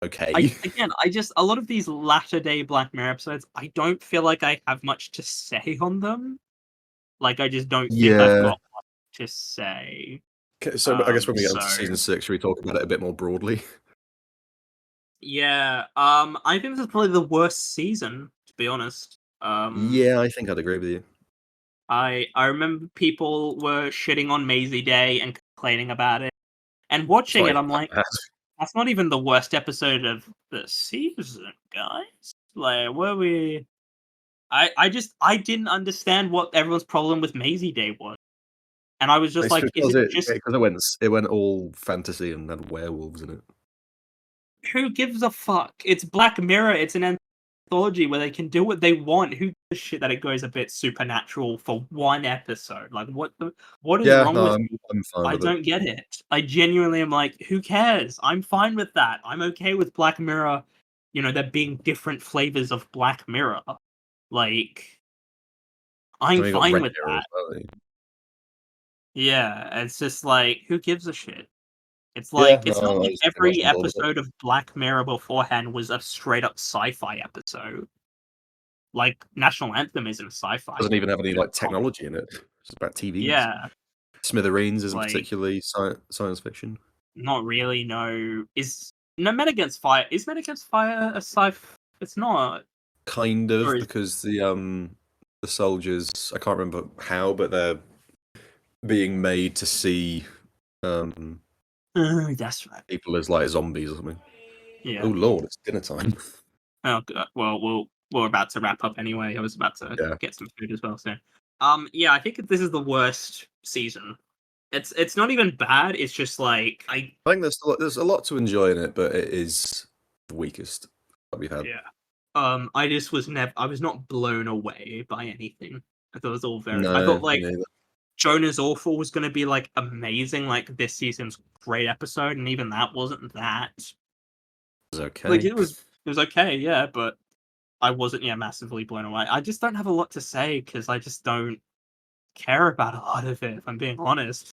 okay. I just a lot of these latter day Black Mirror episodes, I don't feel like I have much to say on them. Like, I just don't think I've Yeah. got much to say. Okay, so I guess when we get So into season 6, should we talk about it a bit more broadly? yeah, I think this is probably the worst season, to be honest. Yeah, I think I'd agree with you. I remember people were shitting on Maisie Day and complaining about it, and It's watching not it, even I'm that like, bad. that's not even the worst episode of the season, guys. Like, were we? I didn't understand what everyone's problem with Maisie Day was, and I was just It's like, is because it just it went all fantasy and had werewolves in it. who gives a fuck? It's Black Mirror. It's an anthology where they can do what they want. Who gives a shit that it goes a bit supernatural for one episode? Like, what is Yeah, wrong no, with you? I'm fine I with it. don't get it. I genuinely am like, who cares? I'm fine with that. I'm okay with Black Mirror. There being different flavors of Black Mirror. Like, I'm And we got fine Red with Mirror as that. well. Yeah, it's just like, who gives a shit? It's Yeah, like, it's not no, I like just didn't watch every them all of it. episode of Black Mirror beforehand was a straight up sci-fi episode. Like, National Anthem isn't a sci-fi. Doesn't even have any like Comic. technology in it. It's about TVs. Yeah, Smithereens isn't like, particularly science fiction. not really. No, Men Against Fire? Is Men Against Fire a sci-fi? It's not. Kind Or of, is? because the soldiers, I can't remember how, but they're being made to see That's right. people as like zombies or something. Yeah. Oh lord, it's dinner time. Oh, well, we're about to wrap up anyway. I was about to Yeah. get some food as well. So, yeah, I think this is the worst season. It's not even bad. It's just like I think there's a lot to enjoy in it, but it is the weakest that we've had. yeah. I just was I was not blown away by anything. I thought it was all very. I No, thought like me neither. Jonah's Awful was gonna be like amazing, like this season's great episode, and even that wasn't that. It was okay. Like it was okay, yeah, but I wasn't massively blown away. I just don't have a lot to say because I just don't care about a lot of it. If I'm being honest.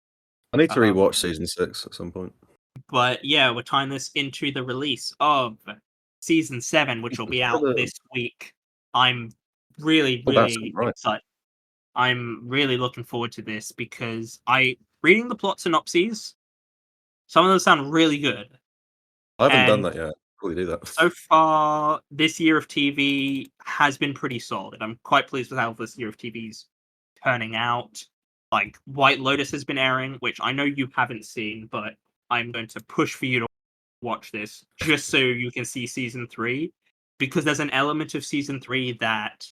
I need to rewatch season 6 at some point. But yeah, we're tying this into the release of season 7, which will be out this week. I'm really, really excited. I'm really looking forward to this because reading the plot synopses, some of them sound really good. I haven't done that yet. Probably do that. So far, this year of TV has been pretty solid. I'm quite pleased with how this year of TV's turning out. Like, White Lotus has been airing, which I know you haven't seen, but I'm going to push for you to watch this just so you can see season 3, because there's an element of season 3 that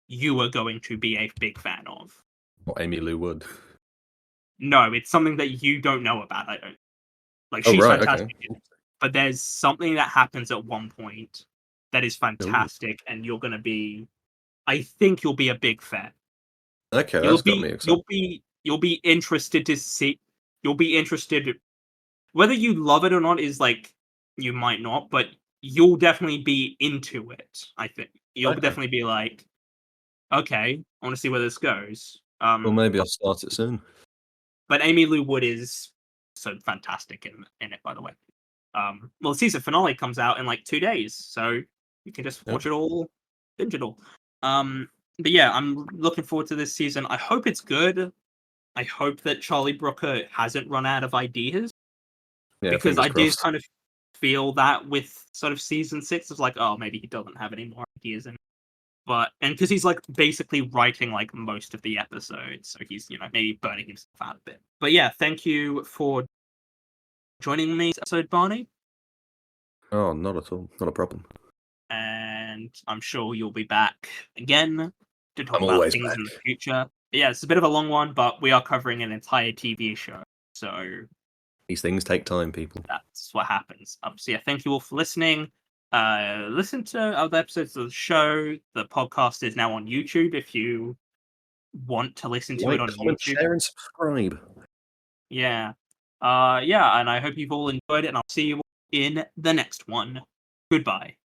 you are going to be a big fan of. What, Amy Lou Wood? No, it's something that you don't know about. I don't. Like, Oh, she's right, fantastic, okay. but there's something that happens at one point that is fantastic, and you're gonna be. I think you'll be a big fan. Okay, that's got me excited. You'll be interested to see. You'll be interested. Whether you love it or not is like you might not, but you'll definitely be into it. I think you'll Okay. definitely be like, okay, I want to see where this goes. Well, maybe I'll start it soon. But Amy Lou Wood is so fantastic in it, by the way. Well, the season finale comes out in like 2 days, so you can just watch it all, binge it all. But yeah, I'm looking forward to this season. I hope it's good. I hope that Charlie Brooker hasn't run out of ideas, Yeah, because I did crossed. kind of feel that with sort of season 6. It's like, oh, maybe he doesn't have any more ideas in. But because he's like basically writing like most of the episodes, so he's maybe burning himself out a bit. But yeah, thank you for joining me this episode, Barney. Oh, not at all. Not a problem. And I'm sure you'll be back again to talk I'm about always things back. in the future. But yeah, it's a bit of a long one, but we are covering an entire TV show, so These things take time, people. that's what happens. So yeah, thank you all for listening. Listen to other episodes of the show. The podcast is now on YouTube if you want to listen to it on Comment, YouTube. share, and subscribe. Yeah. Yeah, and I hope you've all enjoyed it, and I'll see you in the next one. Goodbye.